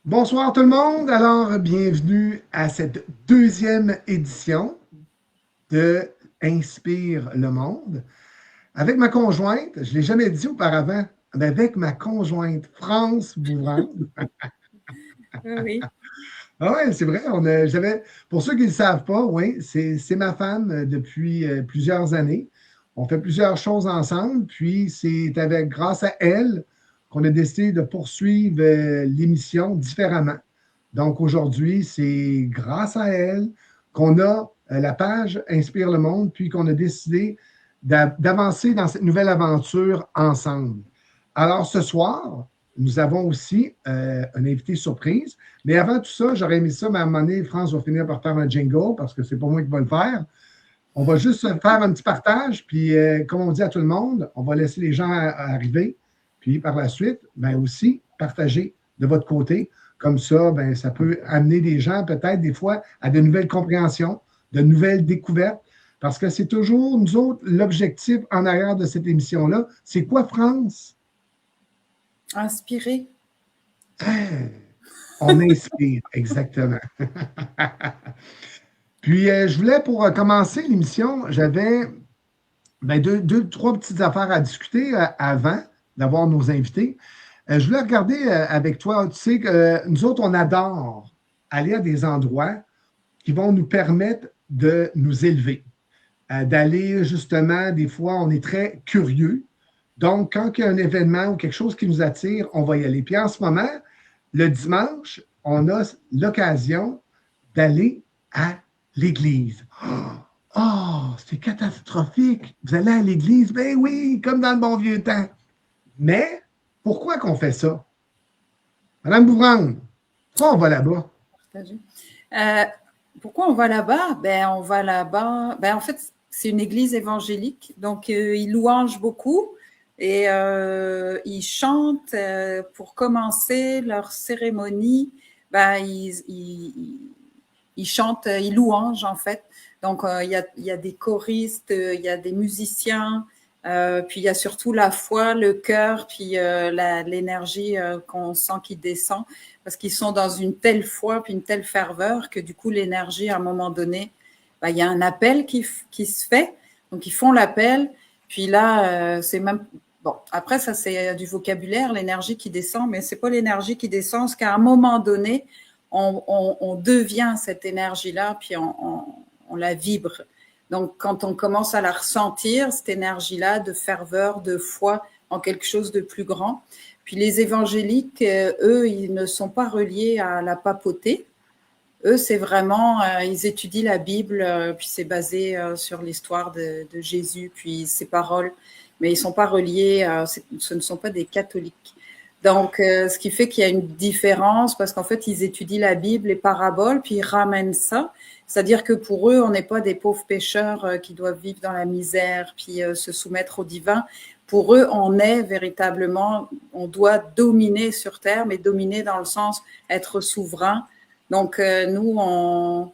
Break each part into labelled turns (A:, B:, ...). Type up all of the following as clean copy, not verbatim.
A: Bonsoir tout le monde. Alors, bienvenue à cette deuxième édition de Inspire le monde. Avec ma conjointe, je ne l'ai jamais dit auparavant, mais avec ma conjointe France Bourrand.
B: Oui.
A: Ah ouais, c'est vrai. Pour ceux qui ne le savent pas, oui, c'est ma femme depuis plusieurs années. On fait plusieurs choses ensemble, puis c'est grâce à elle qu'on a décidé de poursuivre l'émission différemment. Donc aujourd'hui, c'est grâce à elle qu'on a la page Inspire le monde, puis qu'on a décidé d'avancer dans cette nouvelle aventure ensemble. Alors ce soir, nous avons aussi un invité surprise. Mais avant tout ça, j'aurais aimé ça, mais à un moment donné, France va finir par faire un jingle parce que c'est pas moi qui va le faire. On va juste faire un petit partage, puis comme on dit à tout le monde, on va laisser les gens arriver, puis par la suite, ben aussi, partager de votre côté. Comme ça, ben, ça peut amener des gens peut-être des fois à de nouvelles compréhensions, de nouvelles découvertes, parce que c'est toujours, nous autres, l'objectif en arrière de cette émission-là. C'est quoi, France?
B: Inspiré.
A: On inspire, exactement. Puis, je voulais, pour commencer l'émission, j'avais trois petites affaires à discuter avant d'avoir nos invités. Je voulais regarder avec toi, tu sais que nous autres, on adore aller à des endroits qui vont nous permettre de nous élever, d'aller justement, des fois, on est très curieux. Donc, quand il y a un événement ou quelque chose qui nous attire, on va y aller. Puis en ce moment, le dimanche, on a l'occasion d'aller à l'église. Oh, c'est catastrophique. Vous allez à l'église? Ben oui, comme dans le bon vieux temps. Mais pourquoi qu'on fait ça? Madame Bouvrande, pourquoi on va là-bas?
B: Euh, pourquoi on va là-bas? On va là-bas. En fait, c'est une église évangélique, donc ils louangent beaucoup et ils chantent pour commencer leur cérémonie. Ils chantent, ils louangent en fait. Donc il y a des choristes, il y a des musiciens. Puis il y a surtout la foi, le cœur, puis l'énergie qu'on sent qui descend, parce qu'ils sont dans une telle foi, puis une telle ferveur, que du coup l'énergie, à un moment donné, il y a un appel qui se fait, donc ils font l'appel, puis là, c'est même... Bon, après ça c'est du vocabulaire, l'énergie qui descend, mais c'est pas l'énergie qui descend, parce qu'à un moment donné, on devient cette énergie-là, puis on la vibre. Donc, quand on commence à la ressentir, cette énergie-là de ferveur, de foi en quelque chose de plus grand. Puis les évangéliques, eux, ils ne sont pas reliés à la papauté. Eux, c'est vraiment, ils étudient la Bible, puis c'est basé sur l'histoire de Jésus, puis ses paroles. Mais ils ne sont pas reliés, ce ne sont pas des catholiques. Donc, ce qui fait qu'il y a une différence, parce qu'en fait, ils étudient la Bible, les paraboles, puis ils ramènent ça. C'est-à-dire que pour eux, on n'est pas des pauvres pécheurs qui doivent vivre dans la misère, puis se soumettre au divin. Pour eux, on est véritablement, on doit dominer sur terre, mais dominer dans le sens être souverain. Donc, nous,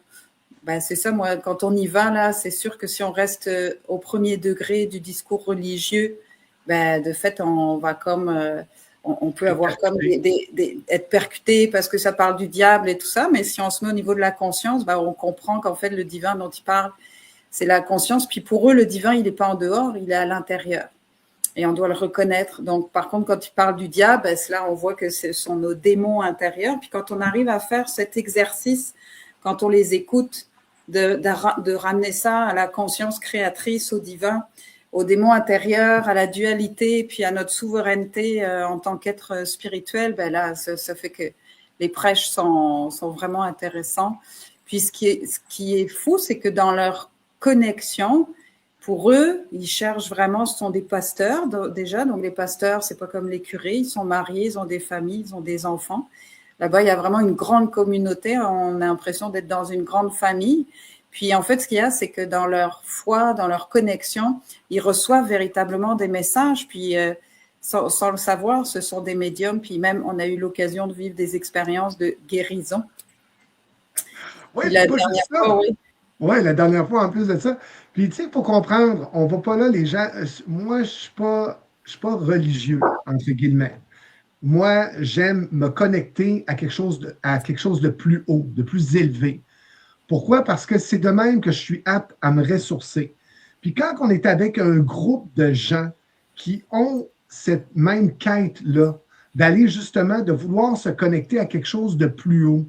B: c'est ça, moi, quand on y va, là, c'est sûr que si on reste au premier degré du discours religieux, de fait, on va comme... on peut avoir comme être percuté parce que ça parle du diable et tout ça, mais si on se met au niveau de la conscience, on comprend qu'en fait, le divin dont il parle, c'est la conscience. Puis pour eux, le divin, il n'est pas en dehors, il est à l'intérieur. Et on doit le reconnaître. Donc, par contre, quand il parle du diable, là, on voit que ce sont nos démons intérieurs. Puis quand on arrive à faire cet exercice, quand on les écoute, de ramener ça à la conscience créatrice, au divin, au démon intérieur, à la dualité, puis à notre souveraineté en tant qu'être spirituel, là, ça fait que les prêches sont vraiment intéressants. Puis ce qui est fou, c'est que dans leur connexion, pour eux, ils cherchent vraiment, ce sont des pasteurs déjà, donc les pasteurs, c'est pas comme les curés, ils sont mariés, ils ont des familles, ils ont des enfants. Là-bas, il y a vraiment une grande communauté, on a l'impression d'être dans une grande famille. Puis en fait, ce qu'il y a, c'est que dans leur foi, dans leur connexion, ils reçoivent véritablement des messages, puis sans le savoir, ce sont des médiums, puis même on a eu l'occasion de vivre des expériences de guérison.
A: Oui, puis pas juste ça. Oui, la dernière fois, en plus de ça. Puis, tu sais, il faut comprendre, on ne va pas là, les gens. Moi, je ne suis pas religieux, entre guillemets. moi, j'aime me connecter à quelque chose de plus haut, de plus élevé. Pourquoi? Parce que c'est de même que je suis apte à me ressourcer. Puis quand on est avec un groupe de gens qui ont cette même quête-là, d'aller justement, de vouloir se connecter à quelque chose de plus haut,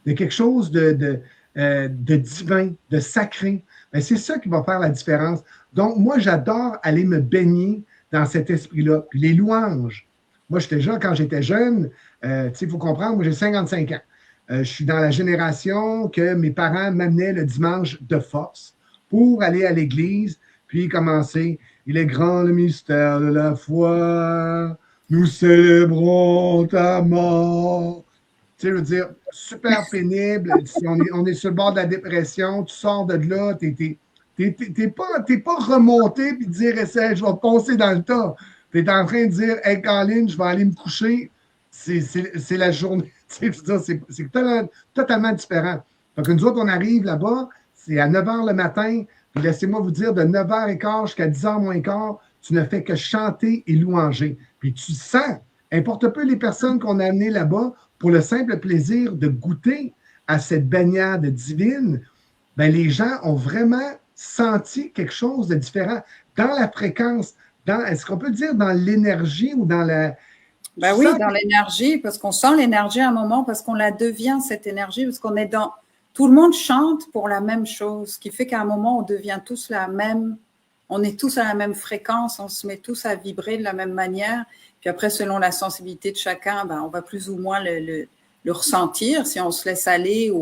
A: de quelque chose de divin, de sacré, ben, c'est ça qui va faire la différence. Donc, moi, j'adore aller me baigner dans cet esprit-là. Puis les louanges. Moi, quand j'étais jeune, il faut comprendre, moi, j'ai 55 ans. Je suis dans la génération que mes parents m'amenaient le dimanche de force pour aller à l'église, puis commencer. Il est grand le mystère de la foi, nous célébrons ta mort. Tu sais, je veux dire, super pénible. Si on est sur le bord de la dépression, tu sors de là, t'es pas remonté puis dire, je vais passer dans le tas. Tu es en train de dire, hey, Colin, je vais aller me coucher. C'est la journée. C'est totalement différent. Donc, nous autres, on arrive là-bas, c'est à 9 h le matin, puis laissez-moi vous dire, de 9 h 15 jusqu'à 10 h moins quart, tu ne fais que chanter et louanger. Puis tu sens, importe peu les personnes qu'on a amenées là-bas, pour le simple plaisir de goûter à cette baignade divine, ben, les gens ont vraiment senti quelque chose de différent dans la fréquence, est-ce qu'on peut dire dans l'énergie ou dans la...
B: Ben oui, dans l'énergie, parce qu'on sent l'énergie à un moment, parce qu'on la devient, cette énergie, parce qu'on est dans... Tout le monde chante pour la même chose, ce qui fait qu'à un moment, on devient tous la même... On est tous à la même fréquence, on se met tous à vibrer de la même manière. Puis après, selon la sensibilité de chacun, ben, on va plus ou moins le ressentir si on se laisse aller.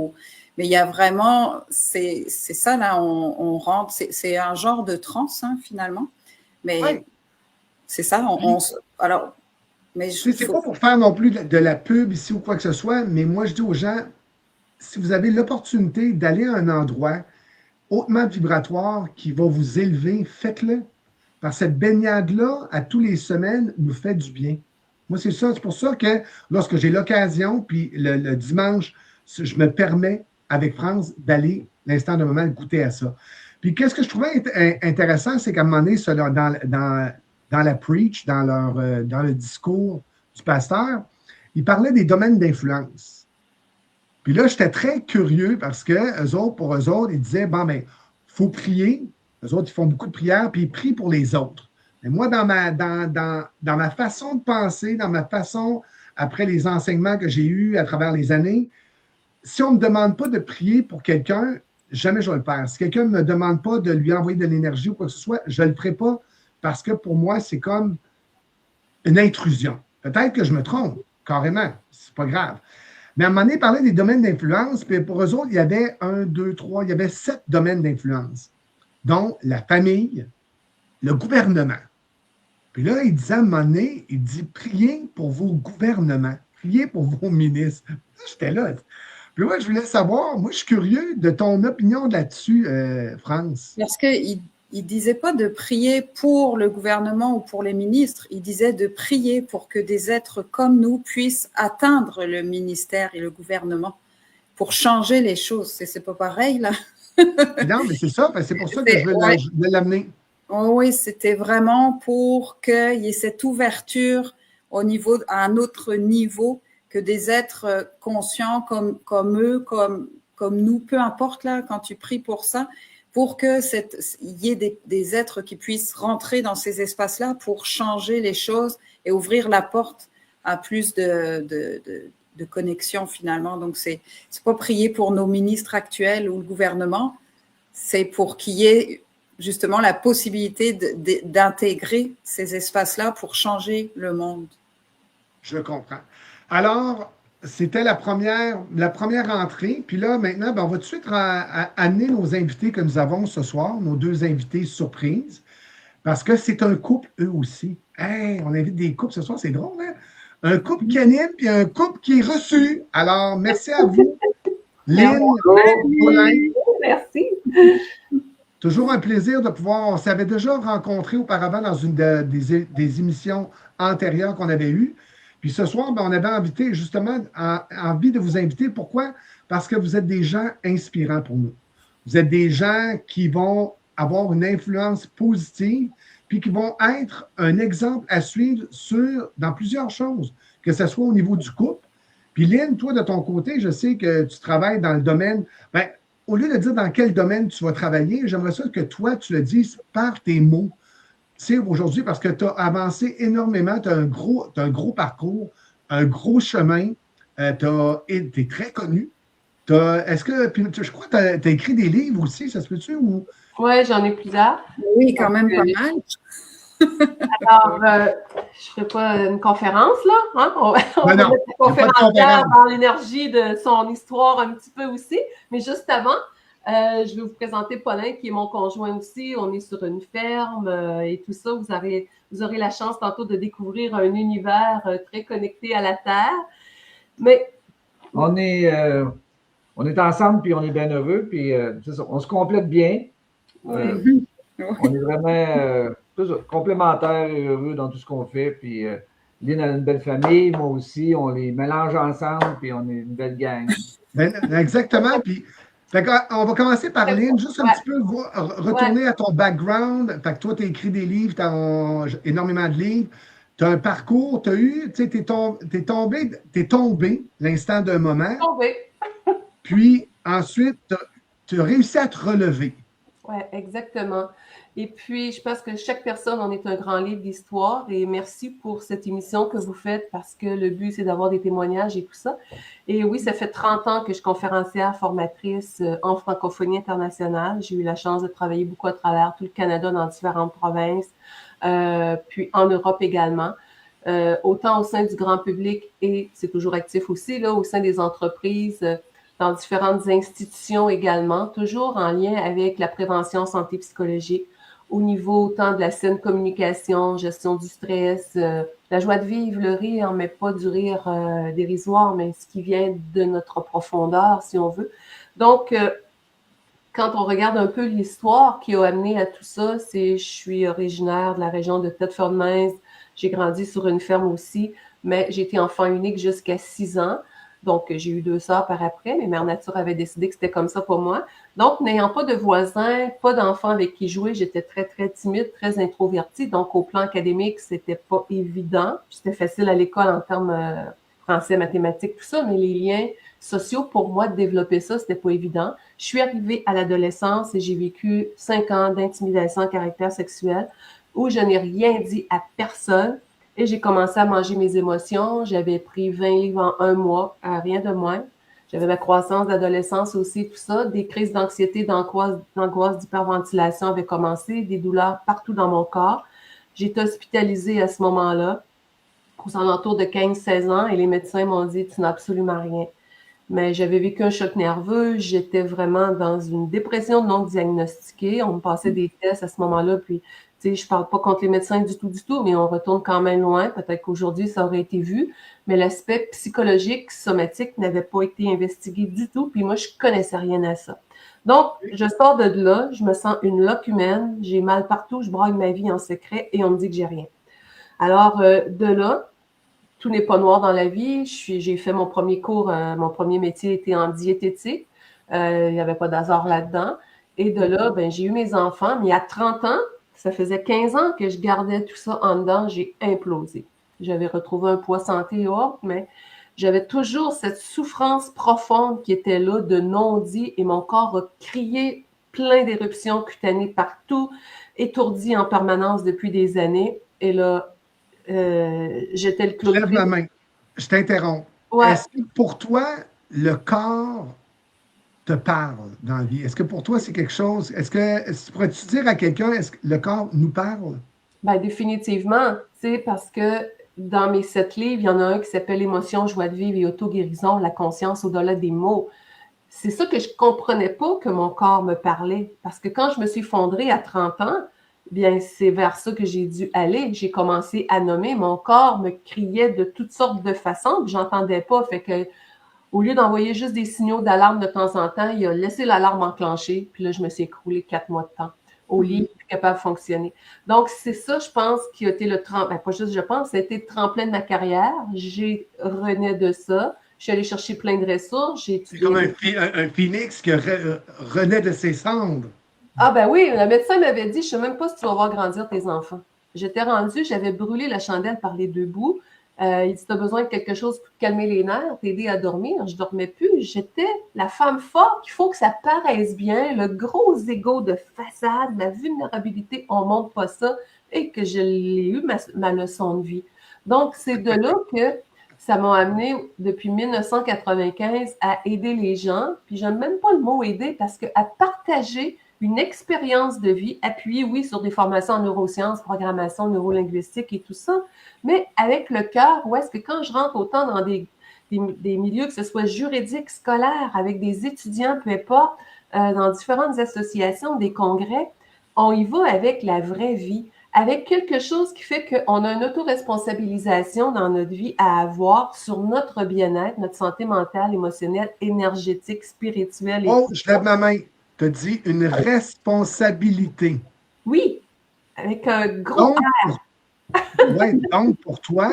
B: Mais il y a vraiment... C'est ça, là, on rentre... C'est un genre de transe, hein, finalement. Mais oui. C'est ça, alors...
A: C'est pas pour faire non plus de la pub ici ou quoi que ce soit, mais moi, je dis aux gens, si vous avez l'opportunité d'aller à un endroit hautement vibratoire qui va vous élever, faites-le. Parce que cette baignade-là, à tous les semaines, nous fait du bien. Moi, c'est ça. C'est pour ça que lorsque j'ai l'occasion, puis le dimanche, je me permets, avec France, d'aller, l'instant de moment, goûter à ça. Puis qu'est-ce que je trouvais intéressant, c'est qu'à un moment donné, dans la preach, dans le discours du pasteur, il parlait des domaines d'influence. Puis là, j'étais très curieux parce que pour eux autres, ils disaient, bon, ben, il faut prier. Eux autres, ils font beaucoup de prières, puis ils prient pour les autres. Mais moi, dans ma façon de penser, dans ma façon, après les enseignements que j'ai eus à travers les années, si on ne me demande pas de prier pour quelqu'un, jamais je vais le faire. Si quelqu'un ne me demande pas de lui envoyer de l'énergie ou quoi que ce soit, je ne le ferai pas parce que pour moi, c'est comme une intrusion. Peut-être que je me trompe, carrément. C'est pas grave. Mais à un moment donné, il parlait des domaines d'influence, puis pour eux autres, il y avait 1, 2, 3, il y avait 7 domaines d'influence, dont la famille, le gouvernement. Puis là, il disait à un moment donné, il dit, priez pour vos gouvernements, priez pour vos ministres. J'étais là. Puis moi, je voulais savoir, moi, je suis curieux de ton opinion là-dessus, France.
B: Parce qu'il ne disait pas de prier pour le gouvernement ou pour les ministres, il disait de prier pour que des êtres comme nous puissent atteindre le ministère et le gouvernement pour changer les choses. C'est pas pareil, là.
A: Non, mais c'est ça, c'est pour ça que je veux l'amener.
B: Oh oui, c'était vraiment pour qu'il y ait cette ouverture à un autre niveau, que des êtres conscients comme eux, comme nous, peu importe là, quand tu pries pour ça, pour qu'il y ait des êtres qui puissent rentrer dans ces espaces-là pour changer les choses et ouvrir la porte à plus de connexion finalement. Donc, c'est pas prier pour nos ministres actuels ou le gouvernement, c'est pour qu'il y ait justement la possibilité d'intégrer ces espaces-là pour changer le monde.
A: Je comprends. Alors, c'était la première entrée. Puis là, maintenant, ben, on va tout de suite amener nos invités que nous avons ce soir, nos 2 invités surprises, parce que c'est un couple, eux aussi. Hey, on invite des couples ce soir, c'est drôle, hein? Un couple qui anime, puis un couple qui est reçu. Alors, merci à vous. Lynn, Paulin.
C: Merci.
A: Toujours un plaisir de pouvoir... On s'avait déjà rencontrés auparavant dans une des émissions antérieures qu'on avait eues. Puis ce soir, ben, on avait envie de vous inviter. Pourquoi? Parce que vous êtes des gens inspirants pour nous. Vous êtes des gens qui vont avoir une influence positive. puis qui vont être un exemple à suivre dans plusieurs choses, que ce soit au niveau du couple. Puis Lynn, toi, de ton côté, je sais que tu travailles dans le domaine. Ben, au lieu de dire dans quel domaine tu vas travailler, j'aimerais ça que toi, tu le dises par tes mots. Tu sais, aujourd'hui, parce que tu as avancé énormément, tu as un gros parcours, un gros chemin, tu es très connu. Est-ce que, puis, je crois que tu as écrit des livres aussi, ça se peut-tu? Ou...
C: Oui, j'en ai plusieurs.
B: Oui, quand même pas mal.
C: Alors, je ne ferai pas une conférence, là. Hein? On va
A: non,
C: mettre la conférencière dans l'énergie de son histoire un petit peu aussi. Mais juste avant, je vais vous présenter Paulin, qui est mon conjoint aussi. On est sur une ferme et tout ça. Vous aurez la chance tantôt de découvrir un univers très connecté à la Terre. Mais
D: on est ensemble, puis on est bien heureux, puis on se complète bien.
C: Oui.
D: On est vraiment complémentaires et heureux dans tout ce qu'on fait. Puis Lynn a une belle famille, moi aussi. On les mélange ensemble, puis on est une belle gang.
A: Ben, exactement. Puis, on va commencer par Lynn, juste un petit peu retourner à ton background. Fait que toi, tu as écrit des livres, tu as énormément de livres. Tu as un parcours, tu as eu, tu sais, t'es tombé l'instant d'un moment.
C: Tombé.
A: Puis ensuite, tu as réussi à te relever.
C: Oui, exactement. Et puis, je pense que chaque personne, on est un grand livre d'histoire et merci pour cette émission que vous faites parce que le but, c'est d'avoir des témoignages et tout ça. Et oui, ça fait 30 ans que je suis conférencière, formatrice en francophonie internationale. J'ai eu la chance de travailler beaucoup à travers tout le Canada dans différentes provinces, puis en Europe également. Autant au sein du grand public et c'est toujours actif aussi, là, au sein des entreprises, dans différentes institutions également, toujours en lien avec la prévention santé psychologique, au niveau autant de la saine communication, gestion du stress, la joie de vivre, le rire, mais pas du rire dérisoire, mais ce qui vient de notre profondeur, si on veut. Donc, quand on regarde un peu l'histoire qui a amené à tout ça, je suis originaire de la région de Thetford-Mines, j'ai grandi sur une ferme aussi, mais j'ai été enfant unique jusqu'à 6 ans. Donc, j'ai eu 2 sœurs par après, mais Mère Nature avait décidé que c'était comme ça pour moi. Donc, n'ayant pas de voisins, pas d'enfants avec qui jouer, j'étais très, très timide, très introvertie. Donc, au plan académique, c'était pas évident. C'était facile à l'école en termes français, mathématiques, tout ça, mais les liens sociaux, pour moi, de développer ça, c'était pas évident. Je suis arrivée à l'adolescence et j'ai vécu 5 ans d'intimidation à caractère sexuel où je n'ai rien dit à personne. Et j'ai commencé à manger mes émotions. J'avais pris 20 livres en 1 mois, rien de moins. J'avais ma croissance d'adolescence aussi, tout ça. Des crises d'anxiété, d'angoisse, d'hyperventilation avaient commencé, des douleurs partout dans mon corps. J'ai été hospitalisée à ce moment-là, aux alentours de 15-16 ans, et les médecins m'ont dit « tu n'as absolument rien ». Mais j'avais vécu un choc nerveux. J'étais vraiment dans une dépression non diagnostiquée. On me passait des tests à ce moment-là, puis je ne parle pas contre les médecins du tout, mais on retourne quand même loin. Peut-être qu'aujourd'hui, ça aurait été vu, mais l'aspect psychologique, somatique n'avait pas été investigué du tout, puis moi, je ne connaissais rien à ça. Donc, je sors de là, je me sens une loque humaine, j'ai mal partout, je braille ma vie en secret et on me dit que j'ai rien. Alors, de là, tout n'est pas noir dans la vie. J'ai fait mon premier cours, mon premier métier était en diététique. Il n'y avait pas d'hasard là-dedans. Et de là, j'ai eu mes enfants, mais à 30 ans, ça faisait 15 ans que je gardais tout ça en dedans, j'ai implosé. J'avais retrouvé un poids santé et autres, mais j'avais toujours cette souffrance profonde qui était là, de non-dit, et mon corps a crié plein d'éruptions cutanées partout, étourdi en permanence depuis des années. Et là, j'étais le clou.
A: Lève la main. Je t'interromps.
C: Ouais.
A: Est-ce que pour toi, le corps te parle dans la vie? Est-ce que pour toi, c'est quelque chose... Pourrais-tu dire à quelqu'un, est-ce que le corps nous parle?
C: Ben, définitivement, parce que dans mes 7 livres, il y en a un qui s'appelle Émotion, joie de vivre et auto-guérison, la conscience au-delà des mots. C'est ça que je comprenais pas que mon corps me parlait. Parce que quand je me suis effondrée à 30 ans, bien, c'est vers ça que j'ai dû aller. J'ai commencé à nommer. Mon corps me criait de toutes sortes de façons, puis j'entendais pas. Fait que, au lieu d'envoyer juste des signaux d'alarme de temps en temps, il a laissé l'alarme enclencher. Puis là, je me suis écroulée 4 mois de temps au lit, plus capable de fonctionner. Donc, c'est ça, je pense, qui a été le tremplin. Pas juste, je pense, ça a été le tremplin de ma carrière. J'ai rené de ça. Je suis allée chercher plein de ressources. J'ai étudié.
A: C'est comme un phénix qui renaît de ses cendres.
C: Ah ben oui, le médecin m'avait dit, je sais même pas si tu vas voir grandir tes enfants. J'étais rendue, j'avais brûlé la chandelle par les deux bouts. Il dit, tu as besoin de quelque chose pour te calmer les nerfs, t'aider à dormir. Je dormais plus. J'étais la femme forte. Il faut que ça paraisse bien. Le gros ego de façade, la vulnérabilité, on montre pas ça. Et que je l'ai eu, ma leçon de vie. Donc, c'est de là que ça m'a amené depuis 1995 à aider les gens. Puis, j'aime même pas le mot aider parce que à partager une expérience de vie appuyée, oui, sur des formations en neurosciences, programmation neurolinguistique et tout ça, mais avec le cœur, où est-ce que quand je rentre autant dans des milieux, que ce soit juridiques, scolaires, avec des étudiants, peu importe, dans différentes associations, des congrès, on y va avec la vraie vie, avec quelque chose qui fait qu'on a une autoresponsabilisation dans notre vie à avoir sur notre bien-être, notre santé mentale, émotionnelle, énergétique, spirituelle.
A: Oh, je lève ma main. Tu as dit une responsabilité.
C: Oui, avec un gros
A: donc, pour toi,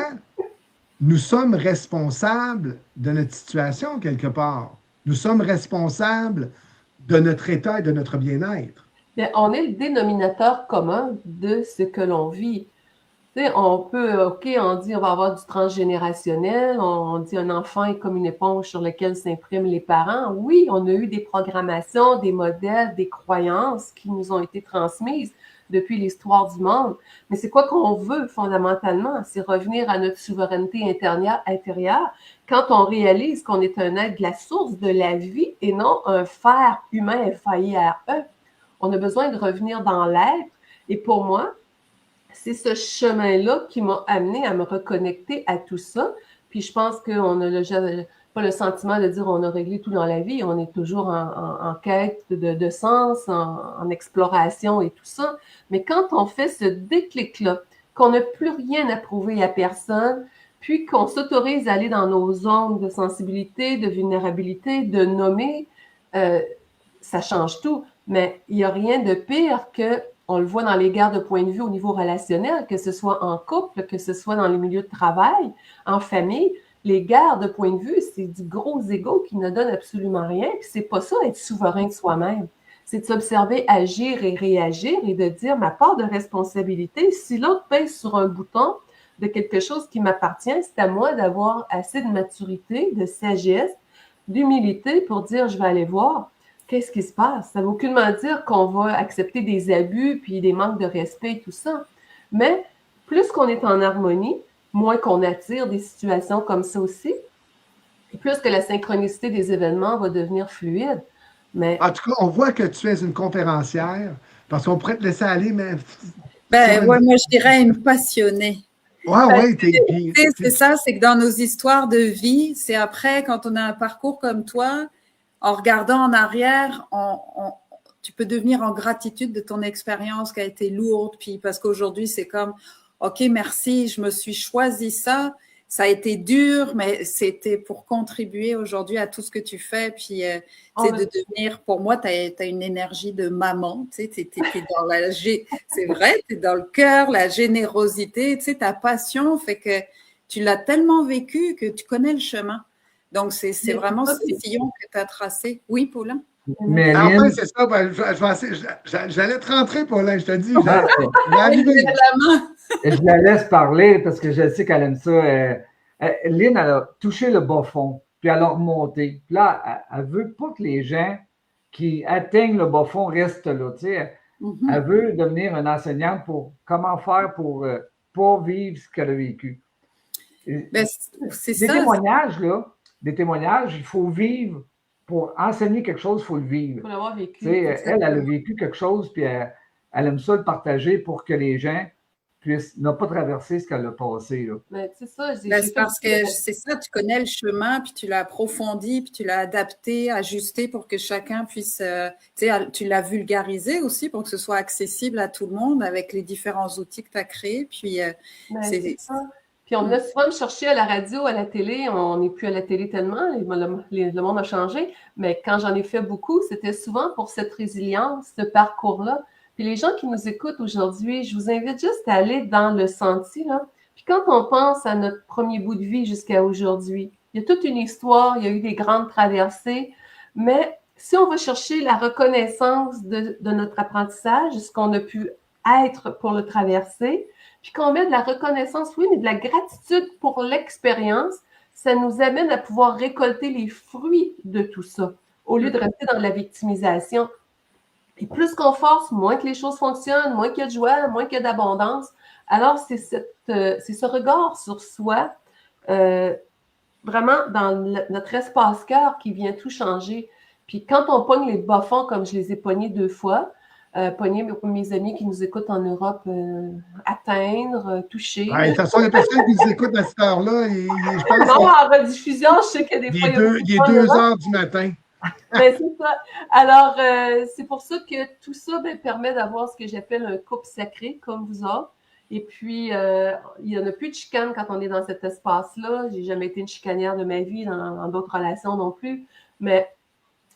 A: nous sommes responsables de notre situation quelque part. Nous sommes responsables de notre état et de notre bien-être.
C: Bien, on est le dénominateur commun de ce que l'on vit. Tu sais, on peut, OK, on dit on va avoir du transgénérationnel, on dit un enfant est comme une éponge sur laquelle s'impriment les parents. Oui, on a eu des programmations, des modèles, des croyances qui nous ont été transmises depuis l'histoire du monde. Mais c'est quoi qu'on veut fondamentalement? C'est revenir à notre souveraineté intérieure quand on réalise qu'on est un être de la source de la vie et non un faire humain FAIRE. On a besoin de revenir dans l'être. Et pour moi, c'est ce chemin-là qui m'a amené à me reconnecter à tout ça. Puis je pense qu'on n'a pas le sentiment de dire on a réglé tout dans la vie. On est toujours en quête de sens, en exploration et tout ça. Mais quand on fait ce déclic-là, qu'on n'a plus rien à prouver à personne, puis qu'on s'autorise à aller dans nos zones de sensibilité, de vulnérabilité, de nommer, ça change tout. Mais il n'y a rien de pire que, on le voit dans les guerres de point de vue au niveau relationnel, que ce soit en couple, que ce soit dans les milieux de travail, en famille. Les guerres de point de vue, c'est du gros ego qui ne donne absolument rien. Puis c'est pas ça, être souverain de soi-même. C'est de s'observer, agir et réagir et de dire ma part de responsabilité. Si l'autre pèse sur un bouton de quelque chose qui m'appartient, c'est à moi d'avoir assez de maturité, de sagesse, d'humilité pour dire je vais aller voir. Qu'est-ce qui se passe? Ça ne veut aucunement dire qu'on va accepter des abus puis des manques de respect et tout ça. Mais plus qu'on est en harmonie, moins qu'on attire des situations comme ça aussi, et plus que la synchronicité des événements va devenir fluide. Mais...
A: En tout cas, on voit que tu es une conférencière, parce qu'on pourrait te laisser aller, mais...
B: Ouais, moi, je dirais une passionnée.
A: Ouais,
B: c'est ça, c'est que dans nos histoires de vie, c'est après, quand on a un parcours comme toi, en regardant en arrière, tu peux devenir en gratitude de ton expérience qui a été lourde, puis parce qu'aujourd'hui, c'est comme, OK, merci, je me suis choisi ça, ça a été dur, mais c'était pour contribuer aujourd'hui à tout ce que tu fais, puis de devenir, pour moi, tu as une énergie de maman, tu sais, t'es dans c'est vrai, tu es dans le cœur, la générosité, tu sais, ta passion fait que tu l'as tellement vécu que tu connais le chemin. Donc, c'est vraiment ce sillon que tu as tracé. Oui, Paulin?
A: Mais enfin, c'est ça. Ben, j'allais te rentrer, Paulin, je te dis.
D: Je la laisse parler parce que je sais qu'elle aime ça. Lynn, elle a touché le bas fond, puis elle a remonté. Puis là, elle veut pas que les gens qui atteignent le bas fond restent là. Tu sais. Elle veut devenir une enseignante pour comment faire pour pas vivre ce qu'elle a vécu.
B: Ben, c'est
D: des témoignages, là. Des témoignages, il faut vivre. Pour enseigner quelque chose, il faut le vivre. Il
C: faut l'avoir vécu.
D: Elle a vécu quelque chose, puis elle aime ça le partager pour que les gens puissent ne pas traverser ce qu'elle a passé. Là.
C: Mais c'est ça.
B: C'est parce que c'est ça, tu connais le chemin, puis tu l'as approfondi, puis tu l'as adapté, ajusté pour que chacun puisse... tu l'as vulgarisé aussi pour que ce soit accessible à tout le monde avec les différents outils que tu as créés. Puis
C: c'est ça. Puis on venait souvent me chercher à la radio, à la télé. On n'est plus à la télé tellement, le monde a changé. Mais quand j'en ai fait beaucoup, c'était souvent pour cette résilience, ce parcours-là. Puis les gens qui nous écoutent aujourd'hui, je vous invite juste à aller dans le sentier. Là. Puis quand on pense à notre premier bout de vie jusqu'à aujourd'hui, il y a toute une histoire, il y a eu des grandes traversées, mais si on va chercher la reconnaissance de notre apprentissage, ce qu'on a pu être pour le traverser, puis qu'on met de la reconnaissance, oui, mais de la gratitude pour l'expérience, ça nous amène à pouvoir récolter les fruits de tout ça, au lieu de rester dans la victimisation. Et plus qu'on force, moins que les choses fonctionnent, moins qu'il y a de joie, moins qu'il y a d'abondance. Alors, c'est ce regard sur soi, vraiment dans notre espace cœur qui vient tout changer. Puis quand on pogne les bas-fonds, comme je les ai pognés 2 fois, pogner mes amis qui nous écoutent en Europe, atteindre, toucher.
A: Ouais, de toute façon, il y a personne qui nous écoute à cette heure-là. Et, je pense
C: non, en rediffusion, je sais qu'il y a des fois...
A: Il est 2 heures du matin.
C: Ben, c'est ça. Alors, c'est pour ça que tout ça permet d'avoir ce que j'appelle un couple sacré, comme vous autres. Et puis, il n'y en a plus de chicane quand on est dans cet espace-là. J'ai jamais été une chicanière de ma vie, dans d'autres relations non plus. Mais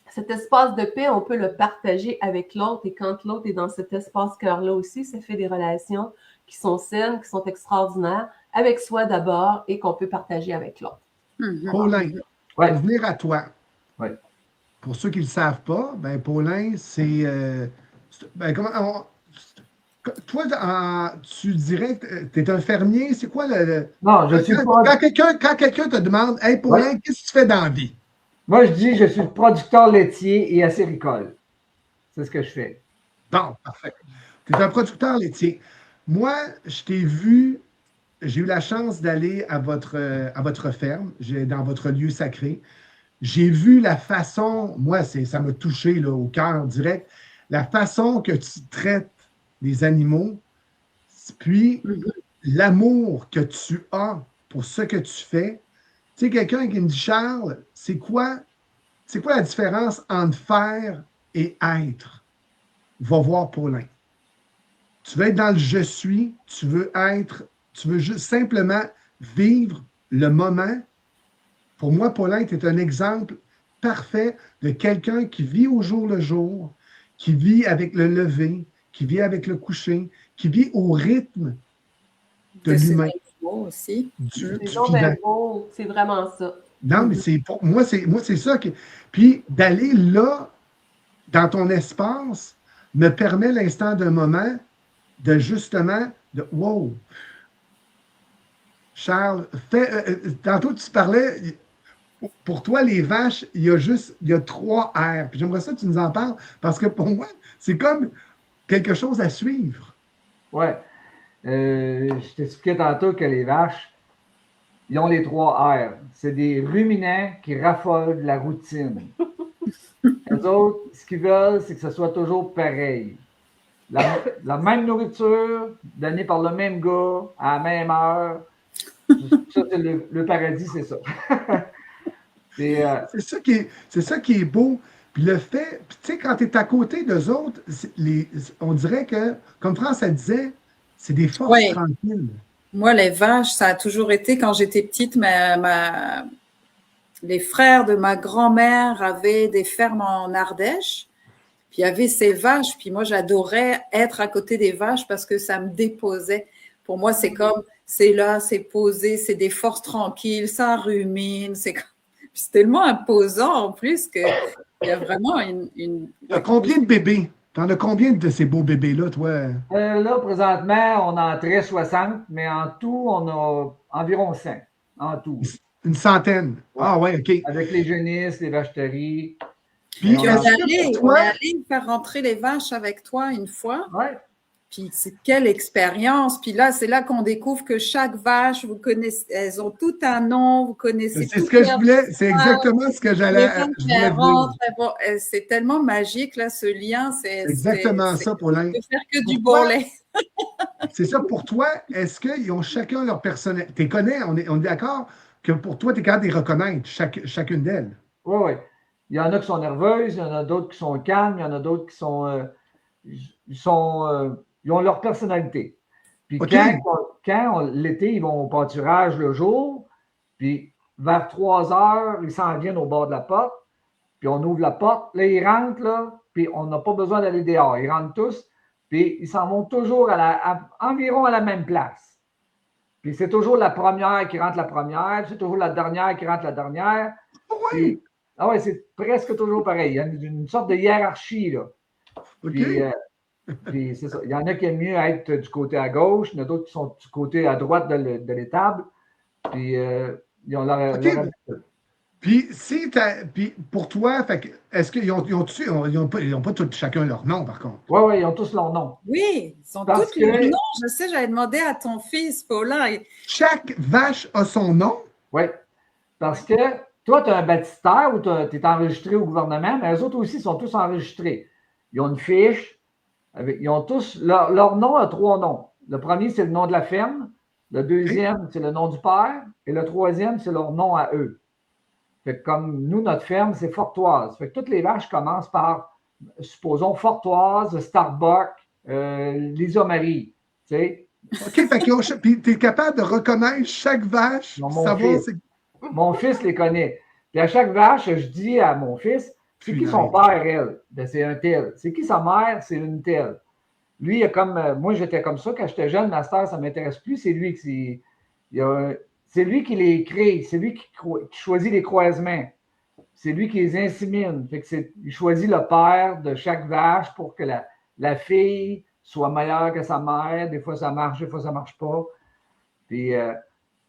C: cet espace de paix, on peut le partager avec l'autre. Et quand l'autre est dans cet espace cœur-là aussi, ça fait des relations qui sont saines, qui sont extraordinaires, avec soi d'abord et qu'on peut partager avec l'autre.
A: Paulin,
D: Ouais.
A: pour venir à toi.
D: Ouais.
A: Pour ceux qui ne le savent pas, ben Paulin, c'est. Toi, tu dirais que tu es un fermier. C'est quoi le.
D: Non, je suis pas.
A: Quand quelqu'un te demande, hey Paulin,
D: Ouais.
A: qu'est-ce que tu fais dans la vie?
D: Moi, je dis, je suis producteur laitier et acéricole. C'est ce que je fais.
A: Bon, parfait. Tu es un producteur laitier. Moi, je t'ai vu, j'ai eu la chance d'aller à votre ferme, dans votre lieu sacré. J'ai vu la façon, moi, ça m'a touché là, au cœur direct, la façon que tu traites les animaux, puis l'amour que tu as pour ce que tu fais. Tu sais, quelqu'un qui me dit, Charles, c'est quoi la différence entre faire et être? Va voir Paulin. Tu veux être dans le je suis, tu veux juste simplement vivre le moment. Pour moi, Paulin, tu es un exemple parfait de quelqu'un qui vit au jour le jour, qui vit avec le lever, qui vit avec le coucher, qui vit au rythme de l'humain.
B: Aussi.
C: C'est vraiment ça.
A: Non, mais pour moi, c'est ça. Puis d'aller là, dans ton espace, me permet l'instant d'un moment de justement, wow! Charles, tantôt tu parlais, pour toi, les vaches, il y a 3 R. Puis j'aimerais ça que tu nous en parles, parce que pour moi, c'est comme quelque chose à suivre.
D: Ouais. Je t'expliquais tantôt que les vaches, ils ont les 3 R. C'est des ruminants qui raffolent de la routine. Les autres, ce qu'ils veulent, c'est que ce soit toujours pareil. La même nourriture, donnée par le même gars, à la même heure. Ça, c'est le paradis, c'est ça.
A: C'est ça qui est beau. Puis le fait, tu sais, quand tu es à côté d'eux autres, on dirait que, comme France elle disait, c'est des forces tranquilles.
B: Moi, les vaches, ça a toujours été, quand j'étais petite, les frères de ma grand-mère avaient des fermes en Ardèche. Puis il y avait ces vaches. Puis moi, j'adorais être à côté des vaches parce que ça me déposait. Pour moi, c'est comme, c'est là, c'est posé, c'est des forces tranquilles, ça rumine. C'est tellement imposant en plus qu'il y a vraiment une...
A: Combien de bébés? T'en as combien de ces beaux bébés-là, toi?
D: Là, présentement, on en traite 60, mais en tout, on a environ 100. En tout.
A: Une centaine. Ouais. Ah ouais, OK.
D: Avec les jeunisses, les vacheteries.
B: Puis on est allé faire rentrer les vaches avec toi une fois.
D: Ouais.
B: Puis c'est quelle expérience. Puis là, c'est là qu'on découvre que chaque vache, vous connaissez, elles ont tout un nom, vous connaissez.
A: C'est ce que je voulais, c'est exactement ce que j'allais dire.
B: C'est tellement magique, là, ce lien. C'est
A: exactement ça, Paulin.
B: On peut faire que du bon lait.
A: C'est ça. Pour toi, est-ce qu'ils ont chacun leur personnalité? Tu les connais, on est d'accord que pour toi, tu es capable de les reconnaître, chacune d'elles.
D: Oui, oui. Il y en a qui sont nerveuses, il y en a d'autres qui sont calmes, il y en a d'autres qui sont... ils ont leur personnalité. Puis quand l'été, ils vont au pâturage le jour, puis vers 3 heures, ils s'en viennent au bord de la porte, puis on ouvre la porte, là, ils rentrent, là, puis on n'a pas besoin d'aller dehors. Ils rentrent tous, puis ils s'en vont toujours environ à la même place. Puis c'est toujours la première qui rentre la première, c'est toujours la dernière qui rentre la dernière.
A: Oui.
D: Ah ouais, c'est presque toujours pareil. Il y a une sorte de hiérarchie, là.
A: OK.
D: Puis c'est ça. Il y en a qui aiment mieux être du côté à gauche, il y en a d'autres qui sont du côté à droite de l'étable. Puis ils ont leur
A: OK.
D: habitude.
A: Puis pour toi, est-ce qu'ils ont pas tous chacun leur nom, par contre?
D: Oui, oui, ils ont tous leur nom.
B: Oui, ils sont
D: Parce
B: tous leurs
D: que-
B: noms. Je sais, j'avais demandé à ton fils, Paulin.
A: Chaque vache a son nom?
D: Oui. Parce que toi, tu as un baptistère ou tu es enregistré au gouvernement, mais eux autres aussi sont tous enregistrés. Ils ont une fiche. Ils ont tous. Leur nom a 3 noms. Le premier, c'est le nom de la ferme. Le deuxième, c'est le nom du père. Et le troisième, c'est leur nom à eux. Fait que comme nous, notre ferme, c'est Fortoise. Fait que toutes les vaches commencent par, supposons, Fortoise, Starbuck, Lisa Marie. Tu sais,
A: OK, puis tu es capable de reconnaître chaque vache,
D: Non,
A: puis
D: mon
A: savoir
D: fils. Mon fils les connaît. Puis à chaque vache, je dis à mon fils, c'est qui son père, elle? Ben, c'est un tel. C'est qui sa mère? C'est une telle. Lui, il a comme. Moi, j'étais comme ça. Quand j'étais jeune, master, ça ne m'intéresse plus. C'est lui c'est lui qui les crée. C'est lui qui choisit les croisements. C'est lui qui les insémine. Fait que il choisit le père de chaque vache pour que la fille soit meilleure que sa mère. Des fois, ça marche, des fois, ça ne marche pas. Puis,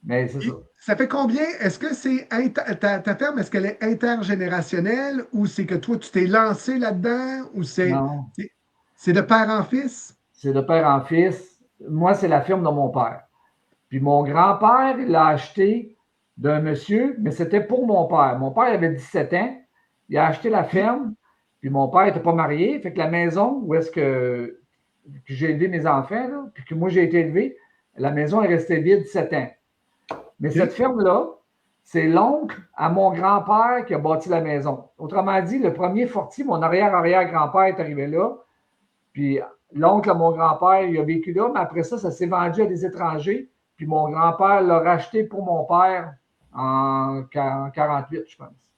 D: mais c'est ça.
A: Ça fait combien? Est-ce que c'est ta ferme, est-ce qu'elle est intergénérationnelle ou c'est que toi, tu t'es lancé là-dedans ou
D: Non,
A: c'est de père en fils?
D: c'est de père en fils. Moi, c'est la firme de mon père. Puis mon grand-père, il l'a acheté d'un monsieur, mais c'était pour mon père. Mon père avait 17 ans. Il a acheté la ferme, puis mon père n'était pas marié. Fait que la maison où est-ce que j'ai élevé mes enfants, là, puis que moi j'ai été élevé, la maison est restée vide 7 ans. Mais cette ferme-là, c'est l'oncle à mon grand-père qui a bâti la maison. Autrement dit, le premier Fortier, mon arrière-arrière-grand-père est arrivé là. Puis l'oncle à mon grand-père, il a vécu là, mais après ça, ça s'est vendu à des étrangers. Puis mon grand-père l'a racheté pour mon père en 48, je pense.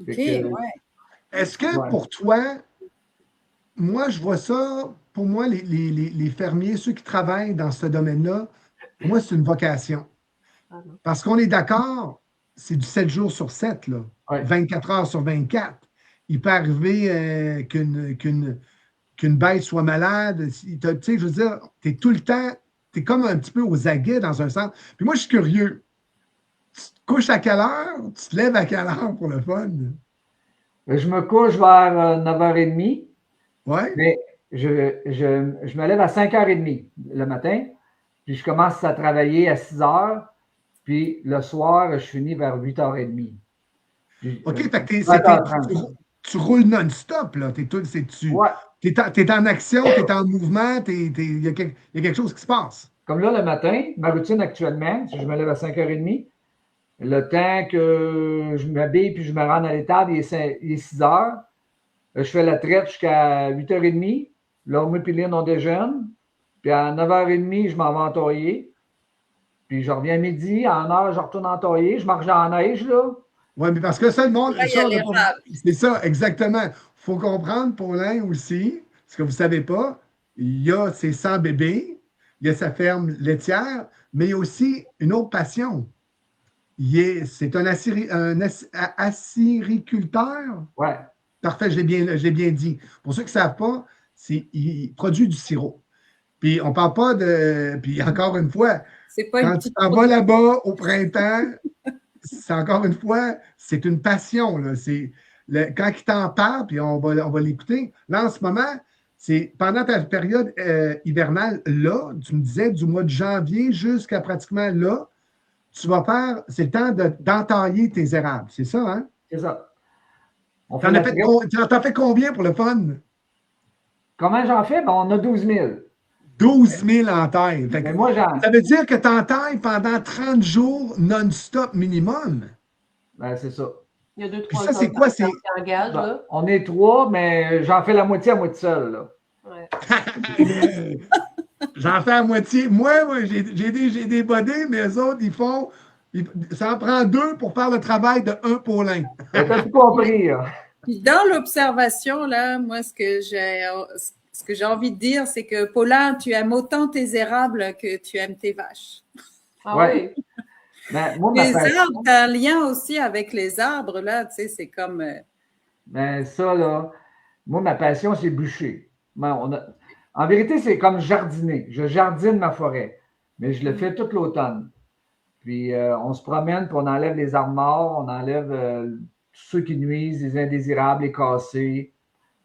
B: OK, ouais.
A: Est-ce que pour toi, moi, je vois ça, pour moi, les fermiers, ceux qui travaillent dans ce domaine-là, pour moi, c'est une vocation. Parce qu'on est d'accord, c'est du 7 jours sur 7, là, 24 heures sur 24. Il peut arriver qu'une bête soit malade. Tu sais, je veux dire, tu es tout le temps, tu es comme un petit peu aux aguets dans un sens. Puis moi, je suis curieux. Tu te couches à quelle heure? Tu te lèves à quelle heure pour le fun?
D: Je me couche vers 9h30.
A: Ouais.
D: Mais je me lève à 5h30 le matin, puis je commence à travailler à 6h, puis le soir, je finis vers 8h30. Puis,
A: OK, fait que tu roules non-stop, là. T'es en action, t'es en mouvement, il y a quelque chose qui se passe.
D: Comme là, le matin, ma routine actuellement, si je me lève à 5h30, le temps que je m'habille puis je me rende à l'étable, il est 6h. Je fais la traite jusqu'à 8h30. Là, moi et Lynn, on déjeune. Puis à 9h30, je m'en vais entailler. Puis je reviens à midi. À 1h, je retourne entailler. Je marche dans la neige, là.
A: Oui, mais parce que ça, le monde.
B: Là,
A: C'est ça, exactement. Il faut comprendre, Paulin aussi, ce que vous ne savez pas, il y a ses 100 bébés, il y a sa ferme laitière, mais il y a aussi une autre passion. C'est un acériculteur.
D: Oui.
A: Parfait, je l'ai bien dit. Pour ceux qui ne savent pas, il produit du sirop. Puis on ne parle pas de. Puis encore une fois, quand tu t'en vas là-bas au printemps, c'est encore une fois, c'est une passion. Là. Quand il t'en parle, puis on va l'écouter. Là, en ce moment, c'est pendant ta période hivernale, là, tu me disais du mois de janvier jusqu'à pratiquement là, tu vas faire, c'est le temps d'entailler tes érables. C'est ça, hein?
D: C'est ça.
A: Tu en fais combien pour le fun?
D: Comment j'en fais? Ben, on a 12 000.
A: 12 000 en taille. Ça veut dire que tu entailles pendant 30 jours non-stop minimum.
D: Ben, c'est ça.
C: Il y a 2-3
A: ça, c'est quoi?
C: engage, là.
D: On est 3, mais j'en fais la moitié à moi tout seul. Là.
C: Ouais.
A: J'en fais à moitié. Moi j'ai des bodés, mais eux autres, ça en prend 2 pour faire le travail de 1 Paulin.
D: T'as tout compris. Là.
B: Puis dans l'observation, là, moi, ce que j'ai envie de dire, c'est que Paulin, tu aimes autant tes érables que tu aimes tes vaches.
C: Ah oui.
D: Ben, moi,
B: Les arbres, tu as un lien aussi avec les arbres, là, tu sais, c'est comme…
D: Ben, ça, là, moi, ma passion, c'est bûcher. En vérité, c'est comme jardiner. Je jardine ma forêt, mais je le fais tout l'automne. Puis, on se promène, puis on enlève les arbres morts, on enlève tous ceux qui nuisent, les indésirables, les cassés.